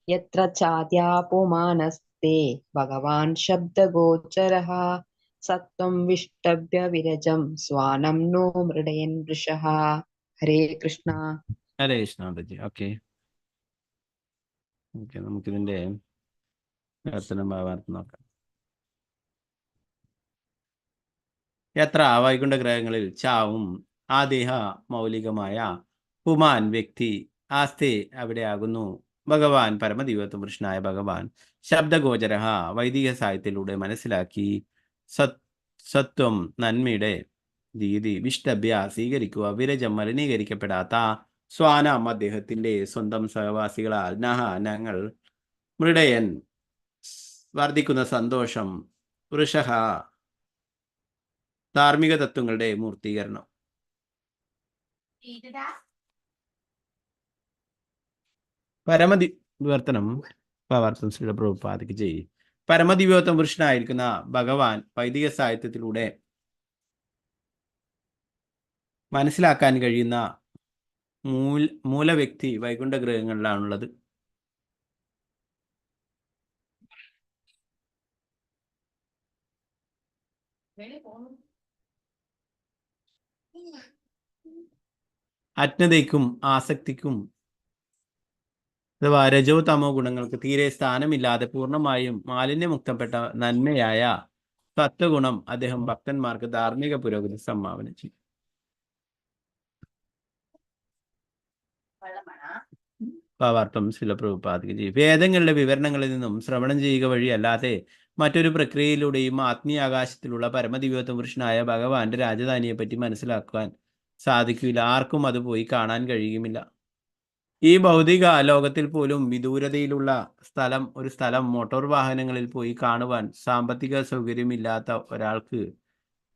യത്ര ചാദ്യ പുമാനസ്തേ ഭഗവാൻ ശബ്ദഗോചരഃ സത്വം വിഷ്ടവ്യ വിരജം സ്വാനാംനോ മൃഡയൻ വൃഷഃ. ഹരേ കൃഷ്ണ. ഹരേ കൃഷ്ണ മാതാജി. ഓക്കെ, നമുക്കിതിന്റെ അർത്ഥനം ഭാവാർത്ഥം നോക്കാം. യത്ര വൈകുണ്ഠ ഗ്രഹങ്ങളിൽ ചാവും ആദേഹ മൗലികമായ, പുമാൻ വ്യക്തി, ആസ്തേ അവിടെയാകുന്നു, ഭഗവാൻ പരമദിവ്യത്വ പുരുഷനായ ഭഗവാൻ, ശബ്ദഗോചര വൈദിക സാഹിത്യത്തിലൂടെ മനസ്സിലാക്കി, സത്വം നന്മയുടെ രീതി, വിഷ്ടഭ്യ സ്വീകരിക്കുക, വിരജം മലിനീകരിക്കപ്പെടാത്ത, സ്വാനാം അദ്ദേഹത്തിന്റെ സ്വന്തം സഹവാസികളാൽ, നഹ ഞങ്ങൾ, മൃഡയൻ വർദ്ധിക്കുന്ന സന്തോഷം, വൃഷഹ ധാർമ്മിക തത്വങ്ങളുടെ മൂർത്തീകരണം. പരമദിവർത്തനം പവർത്തനയുടെ പ്രഭുപാദിക്ക് ചെയ്യും. പരമദിവ്യോത്തം പുരുഷനായിരിക്കുന്ന ഭഗവാൻ വൈദിക സാഹിത്യത്തിലൂടെ മനസ്സിലാക്കാൻ കഴിയുന്ന മൂലവ്യക്തി വൈകുണ്ഠ ഗ്രഹങ്ങളിലാണുള്ളത്. അജ്ഞതയ്ക്കും ആസക്തിക്കും അഥവാ രജോ തമോ ഗുണങ്ങൾക്ക് തീരെ സ്ഥാനമില്ലാതെ പൂർണ്ണമായും മാലിന്യമുക്തപ്പെട്ട നന്മയായ സത്വഗുണം അദ്ദേഹം ഭക്തന്മാർക്ക് ധാർമ്മിക പുരോഗതി സംഭാവന ചെയ്യും. ഭാവാർത്ഥം ശിലപ്രഭുപാദിക്ക് ചെയ്യും. വേദങ്ങളുടെ വിവരണങ്ങളിൽ നിന്നും ശ്രവണം ചെയ്യുക വഴിയല്ലാതെ മറ്റൊരു പ്രക്രിയയിലൂടെയും ആത്മീയാകാശത്തിലുള്ള പരമദിവ്യോത്തമ പുരുഷനായ ഭഗവാന്റെ രാജധാനിയെ പറ്റി മനസ്സിലാക്കുവാൻ സാധിക്കില്ല. ആർക്കും അത് പോയി കാണാൻ കഴിയുമില്ല. ഈ ഭൗതിക ലോകത്തിൽ പോലും വിദൂരതയിലുള്ള ഒരു സ്ഥലം മോട്ടോർ വാഹനങ്ങളിൽ പോയി കാണുവാൻ സാമ്പത്തിക സൗകര്യമില്ലാത്ത ഒരാൾക്ക്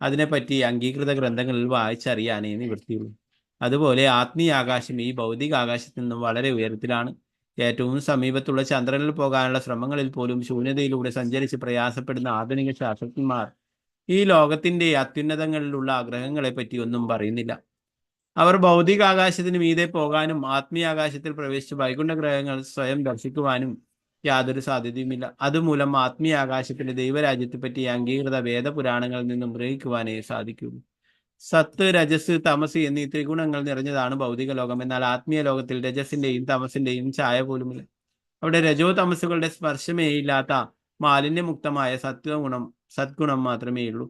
അതിനെപ്പറ്റി അംഗീകൃത ഗ്രന്ഥങ്ങളിൽ വായിച്ചറിയാനേ നിവൃത്തിയുള്ളൂ. അതുപോലെ ആത്മീയ ആകാശം ഈ ഭൗതിക ആകാശത്തിൽ നിന്നും വളരെ ഉയരത്തിലാണ്. ഏറ്റവും സമീപത്തുള്ള ചന്ദ്രനിൽ പോകാനുള്ള ശ്രമങ്ങളിൽ പോലും ശൂന്യതയിലൂടെ സഞ്ചരിച്ച് പ്രയാസപ്പെടുന്ന ആധുനിക ശാസ്ത്രജ്ഞന്മാർ ഈ ലോകത്തിന്റെ അത്യുന്നതങ്ങളിലുള്ള ഗ്രഹങ്ങളെ പറ്റി ഒന്നും പറയുന്നില്ല. അവർ ഭൗതിക ആകാശത്തിന് മീതെ പോകാനും ആത്മീയാകാശത്തിൽ പ്രവേശിച്ച് വൈകുണ്ഠ ഗ്രഹങ്ങൾ സ്വയം ദർശിക്കുവാനും യാതൊരു സാധ്യതയുമില്ല. അതുമൂലം ആത്മീയാകാശത്തിന്റെ ദൈവരാജ്യത്തെപ്പറ്റി അംഗീകൃത വേദപുരാണങ്ങളിൽ നിന്നും ഗ്രഹിക്കുവാനേ സാധിക്കുള്ളൂ. സത്ത്, രജസ്, തമസ് എന്നീ ത്രിഗുണങ്ങൾ നിറഞ്ഞതാണ് ഭൗതിക ലോകം. എന്നാൽ ആത്മീയ ലോകത്തിൽ രജസിന്റെയും തമസിന്റെയും ഛായ പോലുമില്ല. അവിടെ രജോ തമസുകളുടെ സ്പർശമേ ഇല്ലാത്ത മാലിന്യമുക്തമായ സദ്ഗുണം മാത്രമേ ഉള്ളൂ.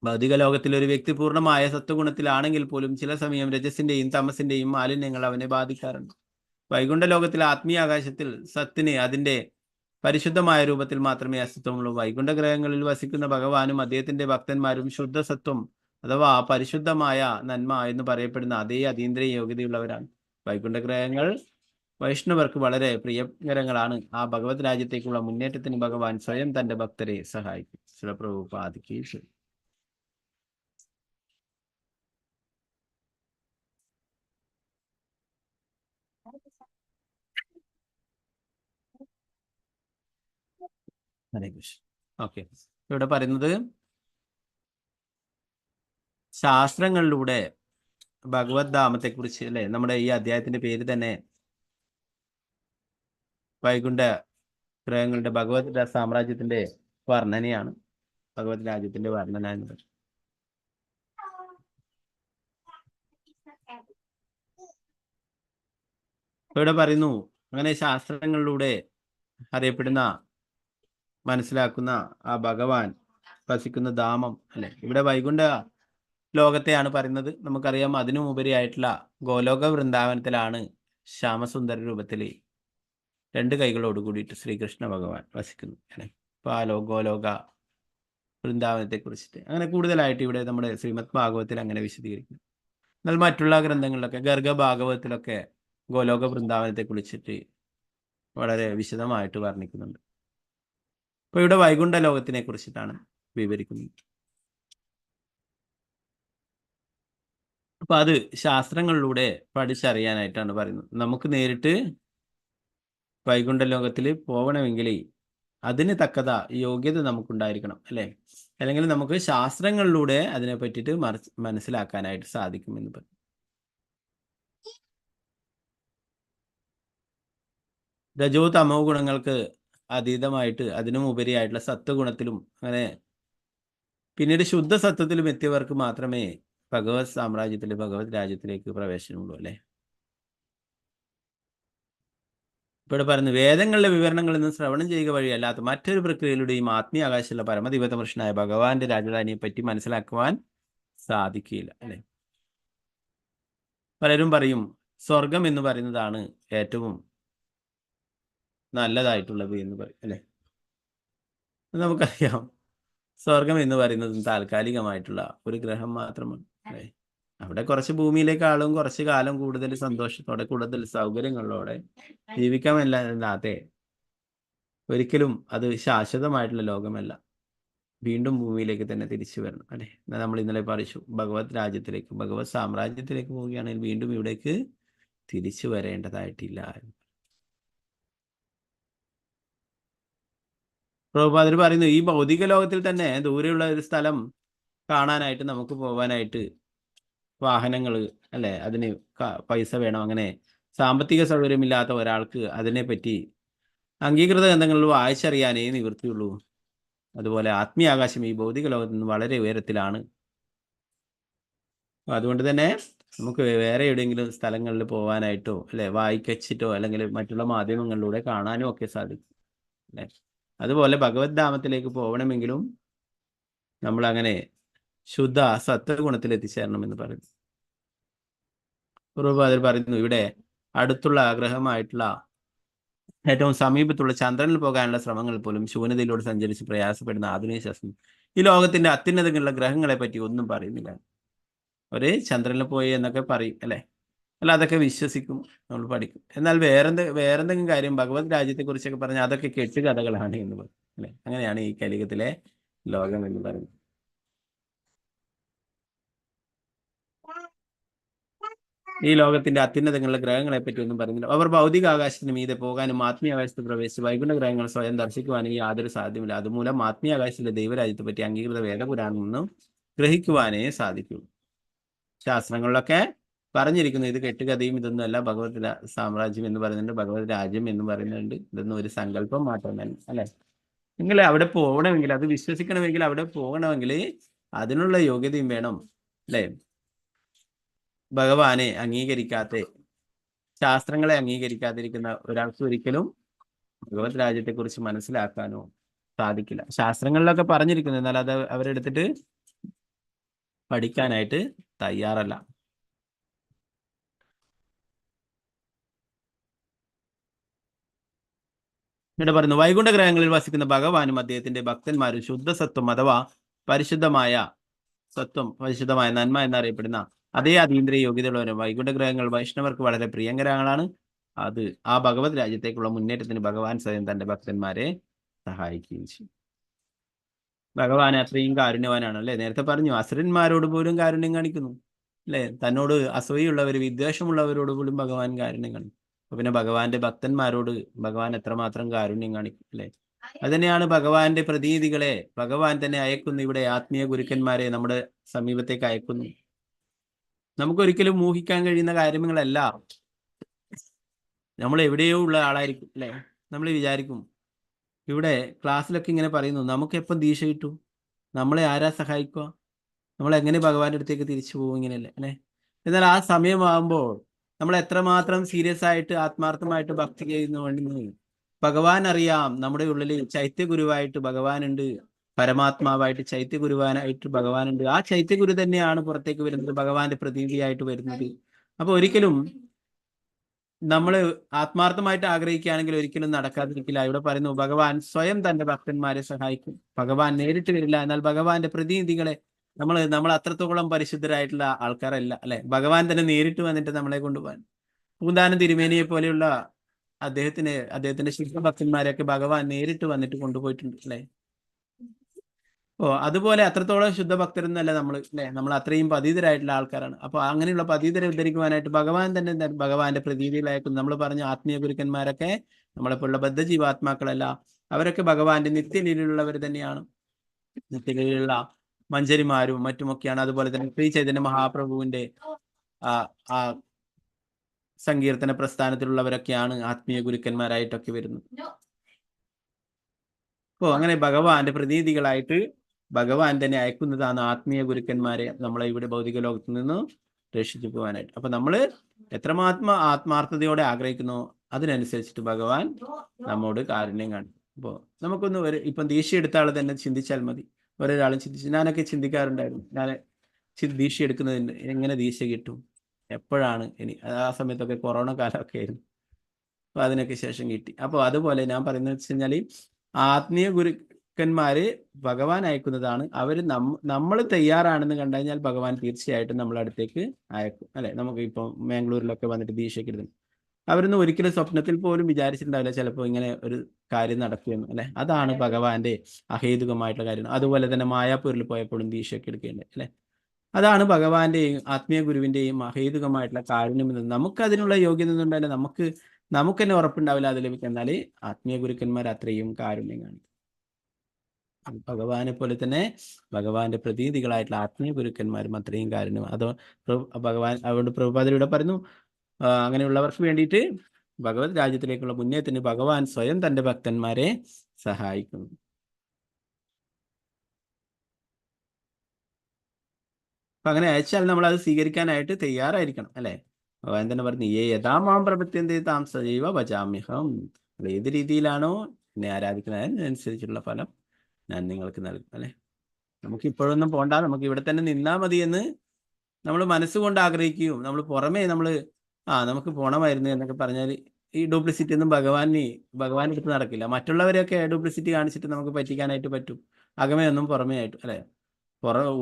ഭൗതിക ലോകത്തിൽ ഒരു വ്യക്തി പൂർണ്ണമായ സത്വഗുണത്തിലാണെങ്കിൽ പോലും ചില സമയം രജസിന്റെയും തമസിന്റെയും മാലിന്യങ്ങൾ അവനെ ബാധിക്കാറുണ്ട്. വൈകുണ്ഠ ലോകത്തിൽ ആത്മീയാകാശത്തിൽ സത്തിന് അതിന്റെ പരിശുദ്ധമായ രൂപത്തിൽ മാത്രമേ അസ്തിത്വമുള്ളൂ. വൈകുണ്ഠ ഗ്രഹങ്ങളിൽ വസിക്കുന്ന ഭഗവാനും അദ്ദേഹത്തിന്റെ ഭക്തന്മാരും ശുദ്ധസത്വം അഥവാ പരിശുദ്ധമായ നന്മ എന്ന് പറയപ്പെടുന്ന അതേ അതീന്ദ്രിയ യോഗ്യതയുള്ളവരാണ്. വൈകുണ്ഠ ഗ്രഹങ്ങൾ വൈഷ്ണവർക്ക് വളരെ പ്രിയകരങ്ങളാണ്. ആ ഭഗവത് രാജ്യത്തേക്കുള്ള മുന്നേറ്റത്തിന് ഭഗവാൻ സ്വയം തന്റെ ഭക്തരെ സഹായിക്കും. ശിലപ്രഭുപാദിക്ക് ശരി. ഹരേ കൃഷ്ണ. ഓക്കെ, ഇവിടെ പറയുന്നത് ശാസ്ത്രങ്ങളിലൂടെ ഭഗവത് ധാമത്തെ കുറിച്ച് അല്ലെ. നമ്മുടെ ഈ അധ്യായത്തിന്റെ പേര് തന്നെ വൈകുണ്ഠ ഗ്രഹങ്ങളുടെ ഭഗവത് സാമ്രാജ്യത്തിന്റെ വർണ്ണനയാണ്. ഭഗവത് രാജ്യത്തിന്റെ വർണ്ണന എന്നത് ഇവിടെ പറയുന്നു. അങ്ങനെ ശാസ്ത്രങ്ങളിലൂടെ അറിയപ്പെടുന്ന മനസ്സിലാക്കുന്ന ആ ഭഗവാൻ വസിക്കുന്ന ധാമം അല്ലെ. ഇവിടെ വൈകുണ്ഠ ലോകത്തെയാണ് പറയുന്നത്. നമുക്കറിയാം അതിനും ഉപരിയായിട്ടുള്ള ഗോലോക വൃന്ദാവനത്തിലാണ് ശ്യാമസുന്ദര രൂപത്തിൽ 2 കൈകളോട് കൂടിയിട്ട് ശ്രീകൃഷ്ണ ഭഗവാൻ വസിക്കുന്നു അല്ലെ. അപ്പൊ ആ ഗോലോക വൃന്ദാവനത്തെ കുറിച്ചിട്ട് അങ്ങനെ കൂടുതലായിട്ട് ഇവിടെ നമ്മുടെ ശ്രീമദ് ഭാഗവത്തിൽ അങ്ങനെ വിശദീകരിക്കുന്നു. എന്നാൽ മറ്റുള്ള ഗ്രന്ഥങ്ങളിലൊക്കെ ഗർഗ ഭാഗവതത്തിലൊക്കെ ഗോലോക വൃന്ദാവനത്തെ കുറിച്ചിട്ട് വളരെ വിശദമായിട്ട് വർണ്ണിക്കുന്നുണ്ട്. അപ്പൊ ഇവിടെ വൈകുണ്ഠ ലോകത്തിനെ കുറിച്ചിട്ടാണ് വിവരിക്കുന്നത്. അപ്പൊ അത് ശാസ്ത്രങ്ങളിലൂടെ പഠിച്ചറിയാനായിട്ടാണ് പറയുന്നത്. നമുക്ക് നേരിട്ട് വൈകുണ്ഠ ലോകത്തിൽ പോകണമെങ്കിൽ അതിന് തക്കത യോഗ്യത നമുക്കുണ്ടായിരിക്കണം അല്ലെ. അല്ലെങ്കിൽ നമുക്ക് ശാസ്ത്രങ്ങളിലൂടെ അതിനെ പറ്റിയിട്ട് മനസ്സിലാക്കാനായിട്ട് സാധിക്കുമെന്ന് പറയും. രജോ തമോ ഗുണങ്ങൾക്ക് അതീതമായിട്ട് അതിനും ഉപരിയായിട്ടുള്ള സത്വഗുണത്തിലും അങ്ങനെ പിന്നീട് ശുദ്ധ സത്വത്തിലും എത്തിയവർക്ക് മാത്രമേ ഭഗവത് സാമ്രാജ്യത്തിൽ ഭഗവത് രാജ്യത്തിലേക്ക് പ്രവേശനമുള്ളൂ അല്ലെ. ഇവിടെ പറയുന്നു വേദങ്ങളുടെ വിവരണങ്ങളിൽ നിന്ന് ശ്രവണം ചെയ്യുക വഴിയല്ലാത്ത മറ്റൊരു പ്രക്രിയയിലൂടെയും ആത്മീയ ആകാശമുള്ള പരമദിവ്യതമൃഷ്ണനായ ഭഗവാന്റെ രാജധാനിയെ പറ്റി മനസ്സിലാക്കുവാൻ സാധിക്കില്ല അല്ലെ. പലരും പറയും സ്വർഗം എന്ന് പറയുന്നതാണ് ഏറ്റവും നല്ലതായിട്ടുള്ളത് എന്ന് പറയും, അല്ലെ? നമുക്കറിയാം സ്വർഗം എന്ന് പറയുന്നത് താൽക്കാലികമായിട്ടുള്ള ഒരു ഗ്രഹം മാത്രമാണ്, അല്ലെ? അവിടെ കുറച്ച് ഭൂമിയിലേക്കാളും കുറച്ച് കാലം കൂടുതൽ സന്തോഷത്തോടെ കൂടുതൽ സൗകര്യങ്ങളോടെ ജീവിക്കാമല്ലാതെ ഒരിക്കലും അത് ശാശ്വതമായിട്ടുള്ള ലോകമല്ല. വീണ്ടും ഭൂമിയിലേക്ക് തന്നെ തിരിച്ചു വരണം, അല്ലെ? നമ്മൾ ഇന്നലെ പഠിച്ചു ഭഗവത് രാജ്യത്തിലേക്ക്, ഭഗവത് സാമ്രാജ്യത്തിലേക്ക് പോവുകയാണെങ്കിൽ വീണ്ടും ഇവിടേക്ക് തിരിച്ചു വരേണ്ടതായിട്ടില്ല. പ്രഭുപാദർ പറയുന്നു ഈ ഭൗതിക ലോകത്തിൽ തന്നെ ദൂരെയുള്ള ഒരു സ്ഥലം കാണാനായിട്ട് നമുക്ക് പോകാനായിട്ട് വാഹനങ്ങൾ, അല്ലെ, അതിന് പൈസ വേണം. അങ്ങനെ സാമ്പത്തിക സൗകര്യമില്ലാത്ത ഒരാൾക്ക് അതിനെപ്പറ്റി അംഗീകൃത ഗ്രന്ഥങ്ങളിൽ വായിച്ചറിയാനേ നിവൃത്തിയുള്ളൂ. അതുപോലെ ആത്മീയ ആകാശം ഈ ഭൗതിക ലോകത്ത് നിന്ന് വളരെ ഉയരത്തിലാണ്. അതുകൊണ്ട് തന്നെ നമുക്ക് വേറെ എവിടെയെങ്കിലും സ്ഥലങ്ങളിൽ പോകാനായിട്ടോ, അല്ലെ, വായിക്കച്ചിട്ടോ അല്ലെങ്കിൽ മറ്റുള്ള മാധ്യമങ്ങളിലൂടെ കാണാനും ഒക്കെ സാധിക്കും, അല്ലെ? അതുപോലെ ഭഗവത് ധാമത്തിലേക്ക് പോകണമെങ്കിലും നമ്മൾ അങ്ങനെ ശുദ്ധ സത്വഗുണത്തിൽ എത്തിച്ചേരണമെന്ന് പറയുന്നു. പ്രഭുപാദർ പറയുന്നു ഇവിടെ അടുത്തുള്ള ഗ്രഹമായിട്ടുള്ള ഏറ്റവും സമീപത്തുള്ള ചന്ദ്രനിൽ പോകാനുള്ള ശ്രമങ്ങൾ പോലും ശൂന്യതയിലൂടെ സഞ്ചരിച്ച് പ്രയാസപ്പെടുന്ന ആധുനിക ശാസ്ത്രം ഈ ലോകത്തിന്റെ അത്യുന്നതങ്ങളുള്ള ഗ്രഹങ്ങളെ പറ്റി ഒന്നും പറയുന്നില്ല. ഒരു ചന്ദ്രനിൽ പോയി എന്നൊക്കെ പറയും, അല്ലെ? അല്ല, അതൊക്കെ വിശ്വസിക്കും, നമ്മൾ പഠിക്കും. എന്നാൽ വേറെന്തെങ്കിലും കാര്യം ഭഗവത് രാജ്യത്തെ കുറിച്ചൊക്കെ പറഞ്ഞാൽ അതൊക്കെ കെട്ടുകഥകളാണ് എന്ന് പറയും, അല്ലെ? അങ്ങനെയാണ് ഈ കലിയുഗത്തിലെ ലോകം എന്ന് പറയുന്നത്. ഈ ലോകത്തിന്റെ അത്യുന്നതങ്ങളുള്ള ഗ്രഹങ്ങളെ പറ്റി ഒന്നും പറയുന്നില്ല. അവർ ഭൗതിക ആകാശത്തിന് മീതെ പോകാനും ആത്മീയ ആകാശത്ത് പ്രവേശിച്ച് വൈകുണ്ഠ ഗ്രഹങ്ങൾ സ്വയം ദർശിക്കുവാനും യാതൊരു സാധ്യമല്ല. അതുമൂലം ആത്മീയ ആകാശത്തിലെ ദൈവരാജ്യത്തെ പറ്റി അംഗീകൃത വേദപുരാണം നിന്നും ഗ്രഹിക്കുവാനേ സാധിക്കൂ. ശാസ്ത്രങ്ങളിലൊക്കെ പറഞ്ഞിരിക്കുന്നു ഇത് കെട്ടുകഥയും ഇതൊന്നുമല്ല, ഭഗവത് സാമ്രാജ്യം എന്ന് പറയുന്നുണ്ട്, ഭഗവത് രാജ്യം എന്ന് പറയുന്നുണ്ട്. ഇതൊന്നും ഒരു സങ്കല്പം മാത്രമല്ല, അല്ലെ? നിങ്ങൾ അവിടെ പോകണമെങ്കിൽ, അത് വിശ്വസിക്കണമെങ്കിൽ, അവിടെ പോകണമെങ്കിൽ അതിനുള്ള യോഗ്യതയും വേണം, അല്ലെ? ഭഗവാനെ അംഗീകരിക്കാത്ത, ശാസ്ത്രങ്ങളെ അംഗീകരിക്കാതിരിക്കുന്ന ഒരാൾക്ക് ഒരിക്കലും ഭഗവത് രാജ്യത്തെ കുറിച്ച് മനസ്സിലാക്കാനോ സാധിക്കില്ല. ശാസ്ത്രങ്ങളിലൊക്കെ പറഞ്ഞിരിക്കുന്നു, എന്നാൽ അത് അവരെടുത്തിട്ട് പഠിക്കാനായിട്ട് തയ്യാറല്ല. ഇവിടെ പറയുന്നു വൈകുണ്ഠ ഗ്രഹങ്ങളിൽ വസിക്കുന്ന ഭഗവാനും അദ്ദേഹത്തിന്റെ ഭക്തന്മാരും ശുദ്ധസത്വം അഥവാ പരിശുദ്ധമായ സത്വം, പരിശുദ്ധമായ നന്മ എന്നറിയപ്പെടുന്ന അതേ അതീന്ദ്രിയ യോഗ്യതയുള്ളവരും വൈകുണ്ഠ ഗ്രഹങ്ങൾ വൈഷ്ണവർക്ക് വളരെ പ്രിയങ്കരങ്ങളാണ്. അത് ആ ഭഗവത് രാജ്യത്തേക്കുള്ള മുന്നേറ്റത്തിന് ഭഗവാൻ സ്വയം തന്റെ ഭക്തന്മാരെ സഹായിക്കുകയും ചെയ്യും. ഭഗവാൻ അത്രയും കാരുണ്യവാനാണ്, അല്ലെ? നേരത്തെ പറഞ്ഞു അസുരന്മാരോട് പോലും കാരുണ്യം കാണിക്കുന്നു, അല്ലെ? തന്നോട് അസൂയുള്ളവർ, വിദ്വേഷമുള്ളവരോട് പോലും ഭഗവാൻ കാരുണ്യം കാണിക്കും. അപ്പൊ പിന്നെ ഭഗവാന്റെ ഭക്തന്മാരോട് ഭഗവാൻ എത്രമാത്രം കാരുണ്യം കാണിക്കും, അല്ലെ? അതുതന്നെയാണ് ഭഗവാന്റെ പ്രതീതികളെ ഭഗവാൻ തന്നെ അയക്കുന്നു. ഇവിടെ ആത്മീയ ഗുരുക്കന്മാരെ നമ്മുടെ സമീപത്തേക്ക് അയക്കുന്നു. നമുക്കൊരിക്കലും ഊഹിക്കാൻ കഴിയുന്ന കാര്യങ്ങളല്ല. നമ്മൾ എവിടെയോ ഉള്ള ആളായിരിക്കും, അല്ലെ? നമ്മൾ വിചാരിക്കും ഇവിടെ ക്ലാസ്സിലൊക്കെ ഇങ്ങനെ പറയുന്നു, നമുക്ക് എപ്പം ദീക്ഷ കിട്ടും, നമ്മളെ ആരാ സഹായിക്കുക, നമ്മൾ എങ്ങനെ ഭഗവാന്റെ അടുത്തേക്ക് തിരിച്ചു പോകും, ഇങ്ങനെയല്ലേ, അല്ലെ? എന്നാൽ ആ സമയമാകുമ്പോൾ നമ്മൾ എത്രമാത്രം സീരിയസ് ആയിട്ട് ആത്മാർത്ഥമായിട്ട് ഭക്തി ചെയ്യുന്നു. ഭഗവാൻ അറിയാം നമ്മുടെ ഉള്ളിൽ ചൈത്യഗുരുവായിട്ട് ഭഗവാനുണ്ട്, പരമാത്മാവായിട്ട് ചൈത്യഗുരുവാനായിട്ട് ഭഗവാനുണ്ട്. ആ ചൈത്യഗുരു തന്നെയാണ് പുറത്തേക്ക് വരുന്നത്, ഭഗവാന്റെ പ്രതീതിയായിട്ട് വരുന്നത്. അപ്പൊ ഒരിക്കലും നമ്മൾ ആത്മാർത്ഥമായിട്ട് ആഗ്രഹിക്കുകയാണെങ്കിൽ ഒരിക്കലും നടക്കാതിരിക്കില്ല. ഇവിടെ പറയുന്നു ഭഗവാൻ സ്വയം തന്റെ ഭക്തന്മാരെ സഹായിക്കും. ഭഗവാൻ നേരിട്ട് വരില്ല, എന്നാൽ ഭഗവാന്റെ പ്രതിനിധികളെ നമ്മൾ അത്രത്തോളം പരിശുദ്ധരായിട്ടുള്ള ആൾക്കാരല്ല, അല്ലെ? ഭഗവാൻ തന്നെ നേരിട്ട് വന്നിട്ട് നമ്മളെ കൊണ്ടുപോകാൻ, പൂന്താനം തിരുമേനിയെ പോലെയുള്ള അദ്ദേഹത്തിന്റെ ശുദ്ധഭക്തന്മാരെയൊക്കെ ഭഗവാൻ നേരിട്ട് വന്നിട്ട് കൊണ്ടുപോയിട്ടുണ്ട്, അല്ലെ? അതുപോലെ അത്രത്തോളം ശുദ്ധഭക്തരൊന്നല്ല നമ്മൾ, അല്ലെ? നമ്മൾ അത്രയും പതീതരായിട്ടുള്ള ആൾക്കാരാണ്. അപ്പൊ അങ്ങനെയുള്ള പതീതരെ ഉദ്ധരിക്കുവാനായിട്ട് ഭഗവാൻ തന്നെ ഭഗവാന്റെ പ്രതീതികളായിരിക്കും. നമ്മൾ പറഞ്ഞ ആത്മീയ ഗുരുക്കന്മാരൊക്കെ നമ്മളെപ്പോലുള്ള ബദ്ധജീവാത്മാക്കളല്ല, അവരൊക്കെ ഭഗവാന്റെ നിത്യലീലയിലുള്ളവർ തന്നെയാണ്. നിത്യലീലയിലുള്ള മഞ്ചരിമാരും മറ്റുമൊക്കെയാണ്. അതുപോലെ തന്നെ ശ്രീ ചൈതന്യ മഹാപ്രഭുവിന്റെ ആ സങ്കീർത്തന പ്രസ്ഥാനത്തിലുള്ളവരൊക്കെയാണ് ആത്മീയ ഗുരുക്കന്മാരായിട്ടൊക്കെ വരുന്നത്. അങ്ങനെ ഭഗവാന്റെ പ്രതിനിധികളായിട്ട് ഭഗവാൻ തന്നെ അയക്കുന്നതാണ് ആത്മീയ ഗുരുക്കന്മാരെ നമ്മളെ ഇവിടെ ഭൗതിക ലോകത്ത് നിന്ന് രക്ഷിച്ചു പോകാനായിട്ട്. അപ്പൊ നമ്മള് എത്രമാത്രം ആത്മാർത്ഥതയോടെ ആഗ്രഹിക്കുന്നോ അതിനനുസരിച്ചിട്ട് ഭഗവാൻ നമ്മോട് കാരുണ്യം കാണിക്കും. അപ്പോ നമുക്കൊന്ന് ഇപ്പം ദീക്ഷ എടുത്ത ആൾ തന്നെ ചിന്തിച്ചാൽ മതി. ഒരാളും ചിന്തിച്ചു, ഞാനൊക്കെ ചിന്തിക്കാറുണ്ടായിരുന്നു, ഞാൻ ദീക്ഷ എടുക്കുന്നതിന് എങ്ങനെ ദീക്ഷ കിട്ടും, എപ്പോഴാണ് ഇനി ആ സമയത്തൊക്കെ കൊറോണ കാലമൊക്കെ ആയിരുന്നു. അപ്പൊ അതിനൊക്കെ ശേഷം കിട്ടി. അപ്പോൾ അതുപോലെ ഞാൻ പറയുന്നത് വെച്ച് കഴിഞ്ഞാൽ ആത്മീയ ഗുരുക്കന്മാര് ഭഗവാൻ അയക്കുന്നതാണ്. അവർ നമ്മൾ തയ്യാറാണെന്ന് കണ്ടു കഴിഞ്ഞാൽ ഭഗവാൻ തീർച്ചയായിട്ടും നമ്മളെ അടുത്തേക്ക് അയക്കും. അല്ലെ, നമുക്ക് ഇപ്പം മാംഗ്ലൂരിലൊക്കെ വന്നിട്ട് ദീക്ഷയ്ക്ക് ഇരുന്നു, അവരൊന്നും ഒരിക്കലും സ്വപ്നത്തിൽ പോലും വിചാരിച്ചിട്ടുണ്ടാവില്ല ചിലപ്പോൾ ഇങ്ങനെ ഒരു കാര്യം നടക്കുമെന്ന്. അല്ലെ, അതാണ് ഭഗവാന്റെ അഹേതുകമായിട്ടുള്ള കാര്യം. അതുപോലെ തന്നെ മായാപ്പൂരിൽ പോയപ്പോഴും ദീക്ഷയ്ക്ക് എടുക്കേണ്ടത്. അല്ലെ, അതാണ് ഭഗവാന്റെയും ആത്മീയ ഗുരുവിന്റെയും അഹേതുകമായിട്ടുള്ള കാരുണ്യം. നമുക്ക് അതിനുള്ള യോഗ്യത ഒന്നും ഉണ്ടാവില്ല, നമുക്ക് തന്നെ ഉറപ്പുണ്ടാവില്ല അത് ലഭിക്കും. എന്നാൽ ആത്മീയ ഗുരുക്കന്മാർ അത്രയും കാരുണ്യം കാണിക്കും. ഭഗവാനെ പോലെ തന്നെ ഭഗവാന്റെ പ്രതീതികളായിട്ടുള്ള ആത്മീയ ഗുരുക്കന്മാരും അത്രയും കാരുണ്യം. അതോ ഭഗവാൻ അതുകൊണ്ട് പ്രഭുപാദരിവിടെ പറയുന്നു, അങ്ങനെയുള്ളവർക്ക് വേണ്ടിയിട്ട് ഭഗവത് രാജ്യത്തിലേക്കുള്ള മുന്നേറ്റത്തിന് ഭഗവാൻ സ്വയം തന്റെ ഭക്തന്മാരെ സഹായിക്കുന്നു. അപ്പൊ അങ്ങനെ അയച്ചാൽ നമ്മൾ അത് സ്വീകരിക്കാനായിട്ട് തയ്യാറായിരിക്കണം. അല്ലെ, ഭഗവാൻ തന്നെ പറഞ്ഞു, ഏ യഥാ മാം പ്രപത്യന്തേ താം സജൈവ ഭജാമ്യഹം. ഏത് രീതിയിലാണോ എന്നെ ആരാധിക്കുന്നത് അതിനനുസരിച്ചുള്ള ഫലം ഞാൻ നിങ്ങൾക്ക് നൽകും. അല്ലെ, നമുക്ക് ഇപ്പോഴൊന്നും പോണ്ട, നമുക്ക് ഇവിടെ തന്നെ നിന്നാ മതി എന്ന് നമ്മൾ മനസ്സുകൊണ്ട് ആഗ്രഹിക്കുകയും നമ്മൾ പുറമേ നമുക്ക് പോണമായിരുന്നു എന്നൊക്കെ പറഞ്ഞാൽ ഈ ഡ്യൂപ്ലിസിറ്റി ഒന്നും ഭഗവാന്റെ അടുത്ത് നടക്കില്ല. മറ്റുള്ളവരെയൊക്കെ ഡ്യൂപ്ലിസിറ്റി കാണിച്ചിട്ട് നമുക്ക് പറ്റിക്കാനായിട്ട് പറ്റും, അകമേ ഒന്നും പുറമേ ആയിട്ടും. അല്ലെ,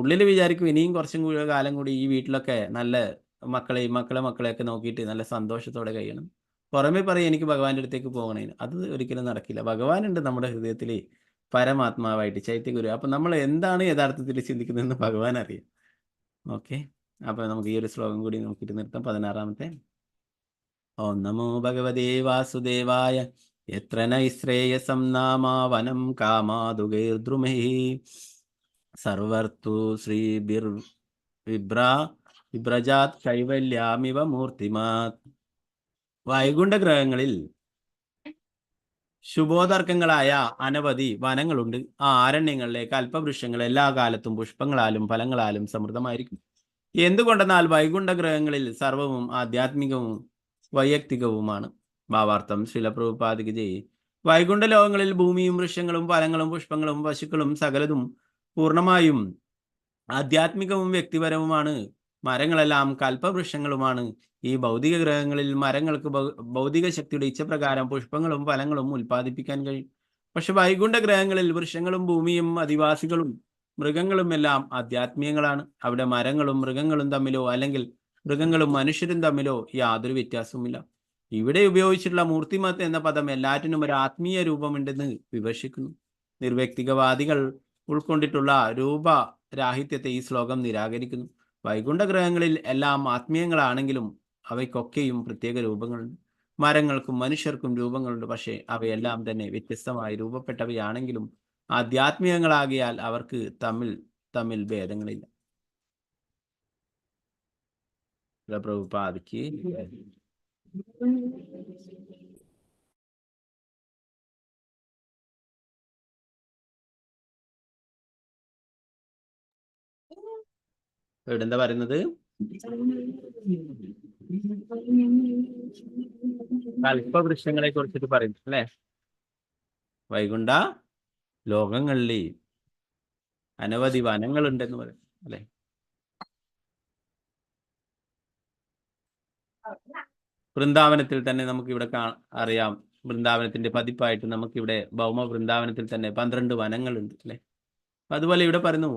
ഉള്ളിൽ വിചാരിക്കും ഇനിയും കുറച്ചും കൂടി കാലം കൂടി ഈ വീട്ടിലൊക്കെ നല്ല മക്കളെയൊക്കെ നോക്കിയിട്ട് നല്ല സന്തോഷത്തോടെ കഴിയണം. പുറമേ പറയും എനിക്ക് ഭഗവാന്റെ അടുത്തേക്ക് പോകണേന്, അത് ഒരിക്കലും നടക്കില്ല. ഭഗവാനുണ്ട് നമ്മുടെ ഹൃദയത്തിൽ പരമാത്മാവായിട്ട്, ചൈത്യഗുരു. അപ്പൊ നമ്മൾ എന്താണ് യഥാർത്ഥത്തിൽ ചിന്തിക്കുന്നതെന്ന് ഭഗവാൻ അറിയാം. ഓക്കെ, അപ്പൊ നമുക്ക് ഈ ഒരു ശ്ലോകം കൂടി നോക്കിയിട്ട് നിർത്താം. 16-ാമത്തെ. ഓം നമോ ഭഗവതേ വാസുദേവായ. യത്ര നൈശ്രേയസം നാമാ വനം കാമാദുഗൈർദ്രുമൈഃ സർവർതു ശ്രീബിർ വിഭ്രജാത് കൈവല്യാമിവ മൂർത്തിമാത്. വൈകുണ്ഠ ഗ്രഹങ്ങളിൽ ശുഭോദർക്കങ്ങളായ അനവധി വനങ്ങളുണ്ട്. ആ അരണ്യങ്ങളിലെ കൽപ്പവൃക്ഷങ്ങൾ എല്ലാ കാലത്തും പുഷ്പങ്ങളാലും ഫലങ്ങളാലും സമൃദ്ധമായിരിക്കും. എന്തുകൊണ്ടെന്നാൽ വൈകുണ്ഠ ഗ്രഹങ്ങളിൽ സർവവും ആധ്യാത്മികവും വൈയക്തികവുമാണ്. ഭാവാർത്ഥം ശ്രീല പ്രഭുപാദിക്ക്. വൈകുണ്ഠ ലോകങ്ങളിൽ ഭൂമിയും വൃക്ഷങ്ങളും ഫലങ്ങളും പുഷ്പങ്ങളും പശുക്കളും സകലതും പൂർണ്ണമായും ആധ്യാത്മികവും വ്യക്തിപരവുമാണ്. മരങ്ങളെല്ലാം കൽപ്പവൃക്ഷങ്ങളുമാണ്. ഈ ഭൗതിക ഗ്രഹങ്ങളിൽ മരങ്ങൾക്ക് ഭൗതിക ശക്തിയുടെ ഇച്ഛപ്രകാരം പുഷ്പങ്ങളും ഫലങ്ങളും ഉൽപ്പാദിപ്പിക്കാൻ കഴിയും. പക്ഷെ വൈകുണ്ഠ ഗ്രഹങ്ങളിൽ വൃക്ഷങ്ങളും ഭൂമിയും അധിവാസികളും മൃഗങ്ങളും എല്ലാം ആധ്യാത്മികങ്ങളാണ്. അവിടെ മരങ്ങളും മൃഗങ്ങളും തമ്മിലോ അല്ലെങ്കിൽ മൃഗങ്ങളും മനുഷ്യരും തമ്മിലോ യാതൊരു വ്യത്യാസവുമില്ല. ഇവിടെ ഉപയോഗിച്ചിട്ടുള്ള മൂർത്തിമത്ത് എന്ന പദം എല്ലാറ്റിനും ഒരു ആത്മീയ രൂപമുണ്ടെന്ന് വിവക്ഷിക്കുന്നു. നിർവ്യക്തികവാദികൾ ഉൾക്കൊണ്ടിട്ടുള്ള രൂപരാഹിത്യത്തെ ഈ ശ്ലോകം നിരാകരിക്കുന്നു. വൈകുണ്ഠ ഗ്രഹങ്ങളിൽ എല്ലാം ആത്മീയങ്ങളാണെങ്കിലും അവയ്ക്കൊക്കെയും പ്രത്യേക രൂപങ്ങളുണ്ട്. മരങ്ങൾക്കും മനുഷ്യർക്കും രൂപങ്ങളുണ്ട്, പക്ഷേ അവയെല്ലാം തന്നെ വ്യത്യസ്തമായി രൂപപ്പെട്ടവയാണെങ്കിലും ആധ്യാത്മികങ്ങളാകിയാൽ അവർക്ക് തമ്മിൽ ഭേദങ്ങളില്ല. പ്രഭുപാദിക്ക് ഇവിടെ എന്താ പറയുന്നത്? കൽപ്പവൃക്ഷങ്ങളെ കുറിച്ചിട്ട് പറയുന്നു. അല്ലെ, വൈകുണ്ഠ ലോകങ്ങളിൽ അനവധി വനങ്ങളുണ്ടെന്ന് പറയും. അല്ലെ, വൃന്ദാവനത്തിൽ തന്നെ നമുക്കിവിടെ അറിയാം. വൃന്ദാവനത്തിന്റെ പതിപ്പായിട്ട് നമുക്കിവിടെ ഭൗമ വൃന്ദാവനത്തിൽ തന്നെ 12 വനങ്ങളുണ്ട്. അല്ലെ, അതുപോലെ ഇവിടെ പറയുന്നു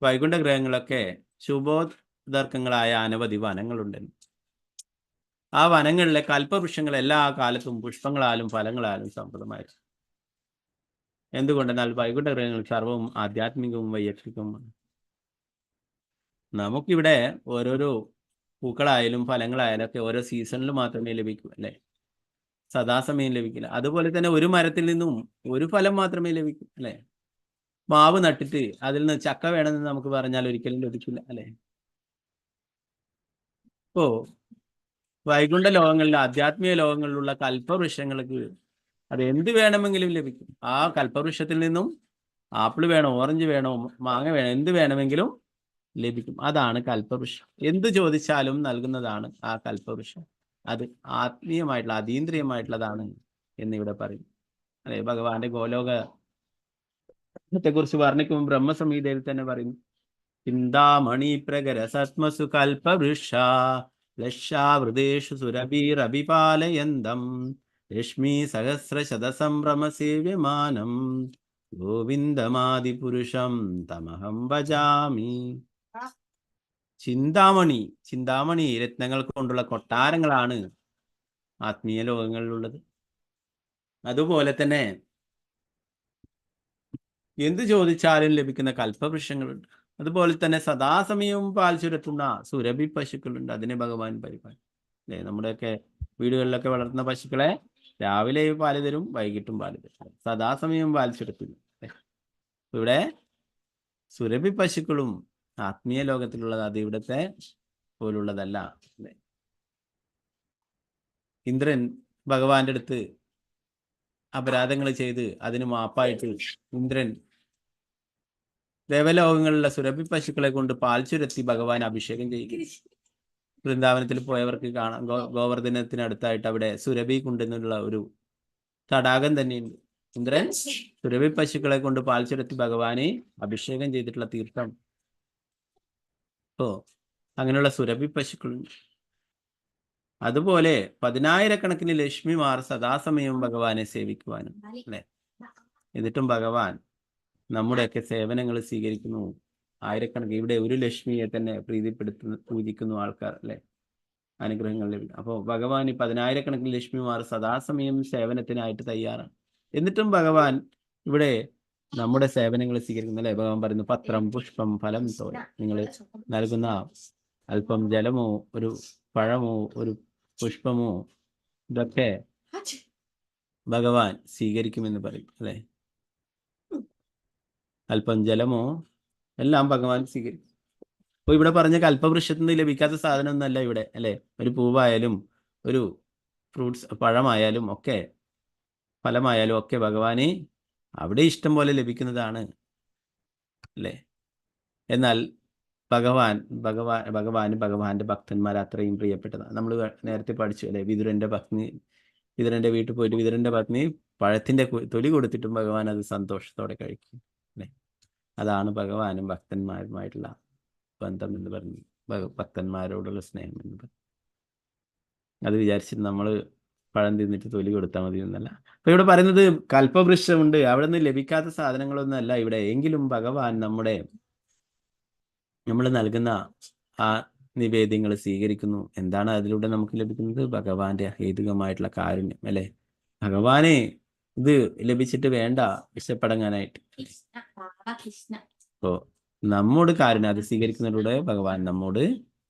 വൈകുണ്ഠ ഗ്രഹങ്ങളൊക്കെ ശുഭോദർക്കങ്ങളായ അനവധി വനങ്ങളുണ്ടെന്ന്. ആ വനങ്ങളിലെ കൽപ്പവൃക്ഷങ്ങൾ എല്ലാ കാലത്തും പുഷ്പങ്ങളാലും ഫലങ്ങളാലും സമൃദ്ധമായിരുന്നു. എന്തുകൊണ്ടെന്നാൽ വൈകുണ്ഠ ഗ്രഹങ്ങൾ സർവവും ആധ്യാത്മികവും വൈയക്തികവുമാണ്. നമുക്കിവിടെ ഓരോരോ പൂക്കളായാലും ഫലങ്ങളായാലും ഒക്കെ ഓരോ സീസണിൽ മാത്രമേ ലഭിക്കൂ. അല്ലെ, സദാസമയം ലഭിക്കില്ല. അതുപോലെ തന്നെ ഒരു മരത്തിൽ നിന്നും ഒരു ഫലം മാത്രമേ ലഭിക്കൂ. അല്ലെ, മാവ് നട്ടിട്ട് അതിൽ നിന്ന് ചക്ക വേണമെന്ന് നമുക്ക് പറഞ്ഞാൽ ഒരിക്കലും ലഭിക്കില്ല. അല്ലെ, ഇപ്പോ വൈകുണ്ഠ ലോകങ്ങളിലെ ആധ്യാത്മിക ലോകങ്ങളിലുള്ള കൽപ്പവൃക്ഷങ്ങൾക്ക് അത് എന്ത് വേണമെങ്കിലും ലഭിക്കും. ആ കൽപ്പവൃക്ഷത്തിൽ നിന്നും ആപ്പിൾ വേണോ, ഓറഞ്ച് വേണോ, മാങ്ങ വേണോ, എന്ത് വേണമെങ്കിലും ലഭിക്കും. അതാണ് കൽപ്പവൃക്ഷം. എന്ത് ചോദിച്ചാലും നൽകുന്നതാണ് ആ കൽപ്പവൃക്ഷം. അത് ആത്മീയമായിട്ടുള്ള അതീന്ദ്രിയമായിട്ടുള്ളതാണ് എന്നിവിടെ പറയും. അല്ലെ, ഭഗവാന്റെ ഗോലോകത്തെ കുറിച്ച് വർണ്ണിക്കുമ്പോൾ ബ്രഹ്മസംഹിതയിൽ തന്നെ പറയുന്നു, ചിന്താമണി പ്രകരസത്മസു കൽപവൃക്ഷ ലക്ഷാവൃതേഷു സുരഭിരഭിപാലയന്തം രശ്മി സഹസ്രശതസംഭ്രമ സേവ്യമാനം ഗോവിന്ദമാദിപുരുഷം തമഹം ഭജാമി. ചിന്താമണി രത്നങ്ങൾ കൊണ്ടുള്ള കൊട്ടാരങ്ങളാണ് ആത്മീയ ലോകങ്ങളിലുള്ളത്. അതുപോലെ തന്നെ എന്ത് ചോദിച്ചാലും ലഭിക്കുന്ന കൽപ്പവൃക്ഷങ്ങളുണ്ട്. അതുപോലെ തന്നെ സദാസമയവും പാൽ ചുരത്തുന്ന സുരഭി പശുക്കളുണ്ട്. അതിനെ ഭഗവാൻ പരിപാലിക്കും. അല്ലെ, നമ്മുടെയൊക്കെ വീടുകളിലൊക്കെ വളർത്തുന്ന പശുക്കളെ രാവിലെ പാല് തരും, വൈകിട്ടും പാല് തരും, സദാസമയവും പാൽ ചുരത്തുന്നു. ഇവിടെ സുരഭി പശുക്കളും ആത്മീയ ലോകത്തിലുള്ളത്. അത് ഇവിടത്തെ പോലുള്ളതല്ല. അല്ലെ, ഇന്ദ്രൻ ഭഗവാന്റെ അടുത്ത് അപരാധങ്ങൾ ചെയ്ത് അതിന് മാപ്പായിട്ട് ഇന്ദ്രൻ ദേവലോകങ്ങളിലുള്ള സുരഭി പശുക്കളെ കൊണ്ട് പാൽ ചുരത്തി ഭഗവാൻ അഭിഷേകം ചെയ്യുക. വൃന്ദാവനത്തിൽ പോയവർക്ക് കാണാം, ഗോവർദ്ധനത്തിനടുത്തായിട്ട് അവിടെ സുരഭി കുണ്ടെന്നുള്ള ഒരു തടാകം തന്നെയുണ്ട്. ഇന്ദ്രൻ സുരഭി പശുക്കളെ കൊണ്ട് പാൽ ചുരത്തി ഭഗവാനെ അഭിഷേകം ചെയ്തിട്ടുള്ള തീർത്ഥം. അങ്ങനെയുള്ള സുരഭി പശുക്കളുണ്ട്. അതുപോലെ 10,000-കണക്കിന് ലക്ഷ്മിമാർ സദാസമയവും ഭഗവാനെ സേവിക്കുവാനും. അല്ലെ, എന്നിട്ടും ഭഗവാൻ നമ്മുടെയൊക്കെ സേവനങ്ങൾ സ്വീകരിക്കുന്നു. ആയിരക്കണക്കിന്, ഇവിടെ ഒരു ലക്ഷ്മിയെ തന്നെ പ്രീതിപ്പെടുത്തുന്ന പൂജിക്കുന്നു ആൾക്കാർ. അല്ലെ, അനുഗ്രഹങ്ങൾ ലഭിക്കും. അപ്പോൾ ഭഗവാൻ ഈ 10,000-കണക്കിന് ലക്ഷ്മിമാർ സദാസമയം സേവനത്തിനായിട്ട് തയ്യാറാണ്. എന്നിട്ടും ഭഗവാൻ ഇവിടെ നമ്മുടെ സേവനങ്ങൾ സ്വീകരിക്കുന്നു. അല്ലെ, ഭഗവാൻ പറയുന്നു, പത്രം പുഷ്പം ഫലം തോയ, നിങ്ങൾ നൽകുന്ന അല്പം ജലമോ ഒരു പഴമോ ഒരു പുഷ്പമോ ഇതൊക്കെ ഭഗവാൻ സ്വീകരിക്കുമെന്ന് പറയും. അല്ലെ, അല്പം ജലമോ എല്ലാം ഭഗവാൻ സ്വീകരിക്കും. അപ്പോൾ ഇവിടെ പറഞ്ഞ കൽപ്പവൃക്ഷത്തിൽ നിന്ന് ലഭിക്കാത്ത സാധനമൊന്നുമല്ല ഇവിടെ. അല്ലെ, ഒരു പൂവായാലും ഒരു ഫ്രൂട്ട്സ് പഴമായാലും ഒക്കെ ഫലമായാലും ഒക്കെ ഭഗവാന് അവിടെ ഇഷ്ടം പോലെ ലഭിക്കുന്നതാണ്. അല്ലേ, എന്നാൽ ഭഗവാന് ഭഗവാന്റെ ഭക്തന്മാർ അത്രയും പ്രിയപ്പെട്ടതാണ്. നമ്മൾ നേരത്തെ പഠിച്ചു. അല്ലെ, വിതുരന്റെ വീട്ടിൽ പോയിട്ട് വിതുരന്റെ പത്നി പഴത്തിന്റെ തൊലി കൊടുത്തിട്ടും ഭഗവാൻ അത് സന്തോഷത്തോടെ കഴിക്കും. അല്ലെ, അതാണ് ഭഗവാനും ഭക്തന്മാരുമായിട്ടുള്ള ബന്ധം എന്ന് പറഞ്ഞു, ഭക്തന്മാരോടുള്ള സ്നേഹം എന്ന് പറഞ്ഞു. അത് വിചാരിച്ചിട്ട് നമ്മൾ പഴം തിന്നിട്ട് തൊലി കൊടുത്താൽ മതി എന്നല്ല. അപ്പൊ ഇവിടെ പറയുന്നത് കൽപ്പവൃക്ഷമുണ്ട്, അവിടെ നിന്ന് ലഭിക്കാത്ത സാധനങ്ങളൊന്നും അല്ല ഇവിടെ. എങ്കിലും ഭഗവാൻ നമ്മൾ നൽകുന്ന ആ നിവേദ്യങ്ങൾ സ്വീകരിക്കുന്നു. എന്താണ് അതിലൂടെ നമുക്ക് ലഭിക്കുന്നത്? ഭഗവാന്റെ അഹേതുകമായിട്ടുള്ള കാരുണ്യം. അല്ലെ, ഭഗവാനെ ഇത് ലഭിച്ചിട്ട് വേണ്ട വിശപ്പടങ്ങാനായിട്ട്. അപ്പോ നമ്മോട് കാരുണ്യം, അത് സ്വീകരിക്കുന്നതിലൂടെ ഭഗവാൻ നമ്മോട്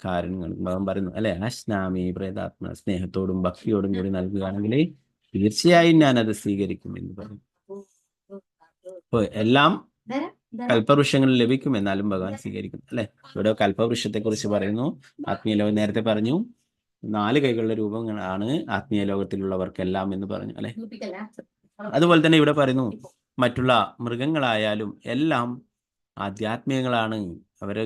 കാരുണ്യം ഭഗവാൻ പറയുന്നു. അല്ലെ, അശ്നാമി പ്രേതാത്മ, സ്നേഹത്തോടും ഭക്തിയോടും കൂടി നൽകുകയാണെങ്കിൽ തീർച്ചയായും ഞാൻ അത് സ്വീകരിക്കും എന്ന് പറയും. അപ്പോൾ എല്ലാം കൽപ്പവൃക്ഷങ്ങളിൽ ലഭിക്കും, എന്നാലും ഭഗവാൻ സ്വീകരിക്കും. അല്ലെ, ഇവിടെ കൽപ്പവൃക്ഷത്തെ കുറിച്ച് പറയുന്നു. ആത്മീയ ലോകം നേരത്തെ പറഞ്ഞു, 4 കൈകളുടെ രൂപങ്ങളാണ് ആത്മീയ ലോകത്തിലുള്ളവർക്കെല്ലാം എന്ന് പറഞ്ഞു. അല്ലെ, അതുപോലെ തന്നെ ഇവിടെ പറയുന്നു, മറ്റുള്ള മൃഗങ്ങളായാലും എല്ലാം ആധ്യാത്മികങ്ങളാണ്. അവര്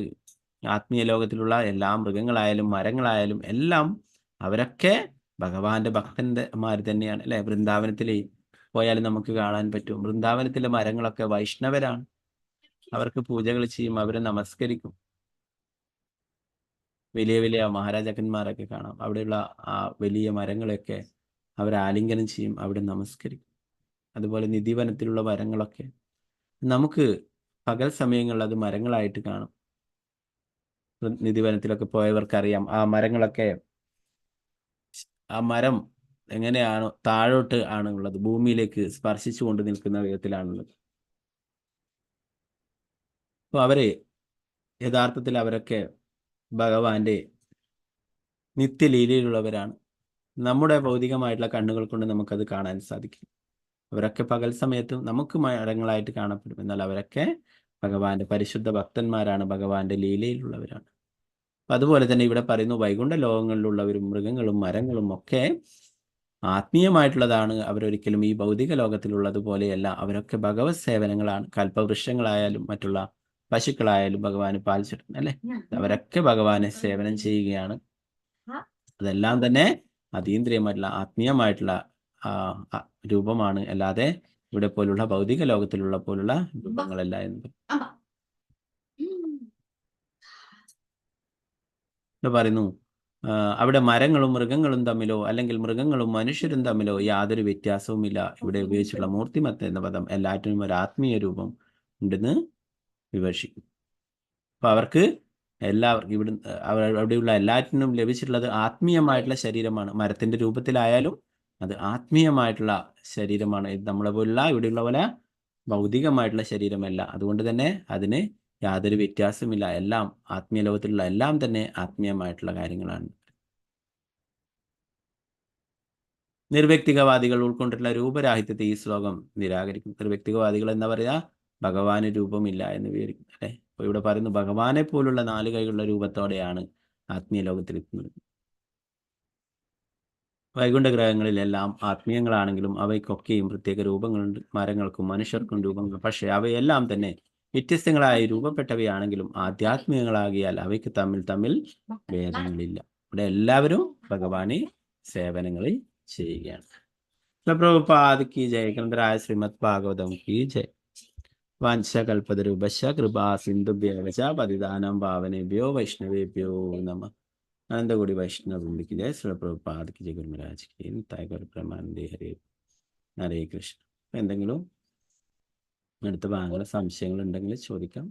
ആത്മീയ ലോകത്തിലുള്ള എല്ലാ മൃഗങ്ങളായാലും മരങ്ങളായാലും എല്ലാം അവരൊക്കെ ഭഗവാന്റെ ഭക്തന്മാർ തന്നെയാണ്. അല്ലെ, വൃന്ദാവനത്തിൽ പോയാൽ നമുക്ക് കാണാൻ പറ്റും, വൃന്ദാവനത്തിലെ മരങ്ങളൊക്കെ വൈഷ്ണവരാണ്. അവർക്ക് പൂജകൾ ചെയ്യും, അവരെ നമസ്കരിക്കും. വലിയ വലിയ മഹാരാജാക്കന്മാരൊക്കെ കാണാം, അവിടെയുള്ള ആ വലിയ മരങ്ങളൊക്കെ അവർ ആലിംഗനം ചെയ്യും, അവിടെ നമസ്കരിക്കും. അതുപോലെ നിധിവനത്തിലുള്ള മരങ്ങളൊക്കെ നമുക്ക് പകൽ സമയങ്ങളിൽ അത് മരങ്ങളായിട്ട് കാണും. നിധിവനത്തിലൊക്കെ പോയവർക്കറിയാം, ആ മരങ്ങളൊക്കെ, ആ മരം എങ്ങനെയാണോ താഴോട്ട് ആണ് ഉള്ളത്, ഭൂമിയിലേക്ക് സ്പർശിച്ചു കൊണ്ട് നിൽക്കുന്ന വിധത്തിലാണുള്ളത്. അപ്പോൾ യഥാർത്ഥത്തിൽ അവരൊക്കെ ഭഗവാന്റെ നിത്യലീലയിലുള്ളവരാണ്. നമ്മുടെ ഭൗതികമായിട്ടുള്ള കണ്ണുകൾ കൊണ്ട് നമുക്കത് കാണാൻ സാധിക്കും. അവരൊക്കെ പകൽ സമയത്തും നമുക്ക് മരങ്ങളായിട്ട് കാണപ്പെടും, എന്നാൽ അവരൊക്കെ ഭഗവാന്റെ പരിശുദ്ധ ഭക്തന്മാരാണ്, ഭഗവാന്റെ ലീലയിലുള്ളവരാണ്. അതുപോലെ തന്നെ ഇവിടെ പറയുന്നു, വൈകുണ്ഠ ലോകങ്ങളിലുള്ളവരും മൃഗങ്ങളും മരങ്ങളും ഒക്കെ ആത്മീയമായിട്ടുള്ളതാണ്. അവരൊരിക്കലും ഈ ഭൗതിക ലോകത്തിലുള്ളതുപോലെയല്ല. അവരൊക്കെ ഭഗവത് സേവനങ്ങളാണ്. കൽപ്പവൃക്ഷങ്ങളായാലും മറ്റുള്ള പശുക്കളായാലും ഭഗവാന് പാലിച്ചിട്ടുണ്ട്. അല്ലെ, അവരൊക്കെ ഭഗവാനെ സേവനം ചെയ്യുകയാണ്. അതെല്ലാം തന്നെ അതീന്ദ്രിയമായിട്ടുള്ള ആത്മീയമായിട്ടുള്ള രൂപമാണ്, അല്ലാതെ ഇവിടെ പോലുള്ള ഭൗതിക ലോകത്തിലുള്ള പോലുള്ള രൂപങ്ങളല്ല എന്ന്. ഇവിടെ പറയുന്നു അവിടെ മരങ്ങളും മൃഗങ്ങളും തമ്മിലോ അല്ലെങ്കിൽ മൃഗങ്ങളും മനുഷ്യരും തമ്മിലോ യാതൊരു വ്യത്യാസവുമില്ല. ഇവിടെ ഉപയോഗിച്ചുള്ള മൂർത്തിമത്ത് എന്ന പദം എല്ലാറ്റിനും ഒരു ആത്മീയ രൂപം ഉണ്ടെന്ന് വിവക്ഷിക്കും. അപ്പൊ അവർക്ക് എല്ലാവർക്കും അവിടെയുള്ള എല്ലാറ്റിനും ലഭിച്ചിട്ടുള്ളത് ആത്മീയമായിട്ടുള്ള ശരീരമാണ്. മരത്തിന്റെ രൂപത്തിലായാലും അത് ആത്മീയമായിട്ടുള്ള ശരീരമാണ്. ഇത് നമ്മളെ പോലുള്ള ഇവിടെയുള്ള പോലെ ഭൗതികമായിട്ടുള്ള ശരീരമല്ല. അതുകൊണ്ട് തന്നെ അതിന് യാതൊരു വ്യത്യാസമില്ല. എല്ലാം ആത്മീയ ലോകത്തിലുള്ള എല്ലാം തന്നെ ആത്മീയമായിട്ടുള്ള കാര്യങ്ങളാണ്. നിർവ്യക്തികവാദികൾ ഉൾക്കൊണ്ടിട്ടുള്ള രൂപരാഹിത്യത്തെ ഈ ശ്ലോകം നിരാകരിക്കും. നിർവ്യക്തികവാദികൾ എന്താ പറയാ? ഭഗവാന് രൂപമില്ല എന്ന് വിവരിക്കും അല്ലെ. അപ്പൊ ഇവിടെ പറയുന്നു ഭഗവാനെ പോലുള്ള 4 കൈകളുള്ള രൂപത്തോടെയാണ് ആത്മീയ ലോകത്തിൽ എത്തുന്നത്. വൈകുണ്ഠ ഗ്രഹങ്ങളിലെല്ലാം ആത്മീയങ്ങളാണെങ്കിലും അവയ്ക്കൊക്കെയും പ്രത്യേക രൂപങ്ങളുണ്ട്. മരങ്ങൾക്കും മനുഷ്യർക്കും രൂപങ്ങൾ. പക്ഷെ അവയെല്ലാം തന്നെ വ്യത്യസ്തങ്ങളായി രൂപപ്പെട്ടവയാണെങ്കിലും ആധ്യാത്മികങ്ങളാകിയാൽ അവയ്ക്ക് തമ്മിൽ ഭേദങ്ങളില്ല. ഇവിടെ എല്ലാവരും ഭഗവാനെ സേവനങ്ങളിൽ ചെയ്യുകയാണ്. പ്രഭുപാദ് കി ജയ്. ഗ്രന്ഥരായ ശ്രീമദ് ഭാഗവതം കി ജയ്. വാഞ്ചകൽപതരൂപശ്ച കൃപാ സിന്ധുഭ്യവച പതിതാനം പാവനേഭ്യോ വൈഷ്ണവേഭ്യോ നമഃ. അനന്തകൂടി വൈഷ്ണവൃന്ദിക്ക് ജയ്. ശ്രീ പ്രഭുപാദ് കി ജയ്. ഗുരുമരാജ് കി പ്രമാനന്ദേ. ഹരേ കൃഷ്ണ. എന്തെങ്കിലും അടുത്ത ഭാഗങ്ങൾ സംശയങ്ങൾ ഉണ്ടെങ്കിൽ ചോദിക്കാം.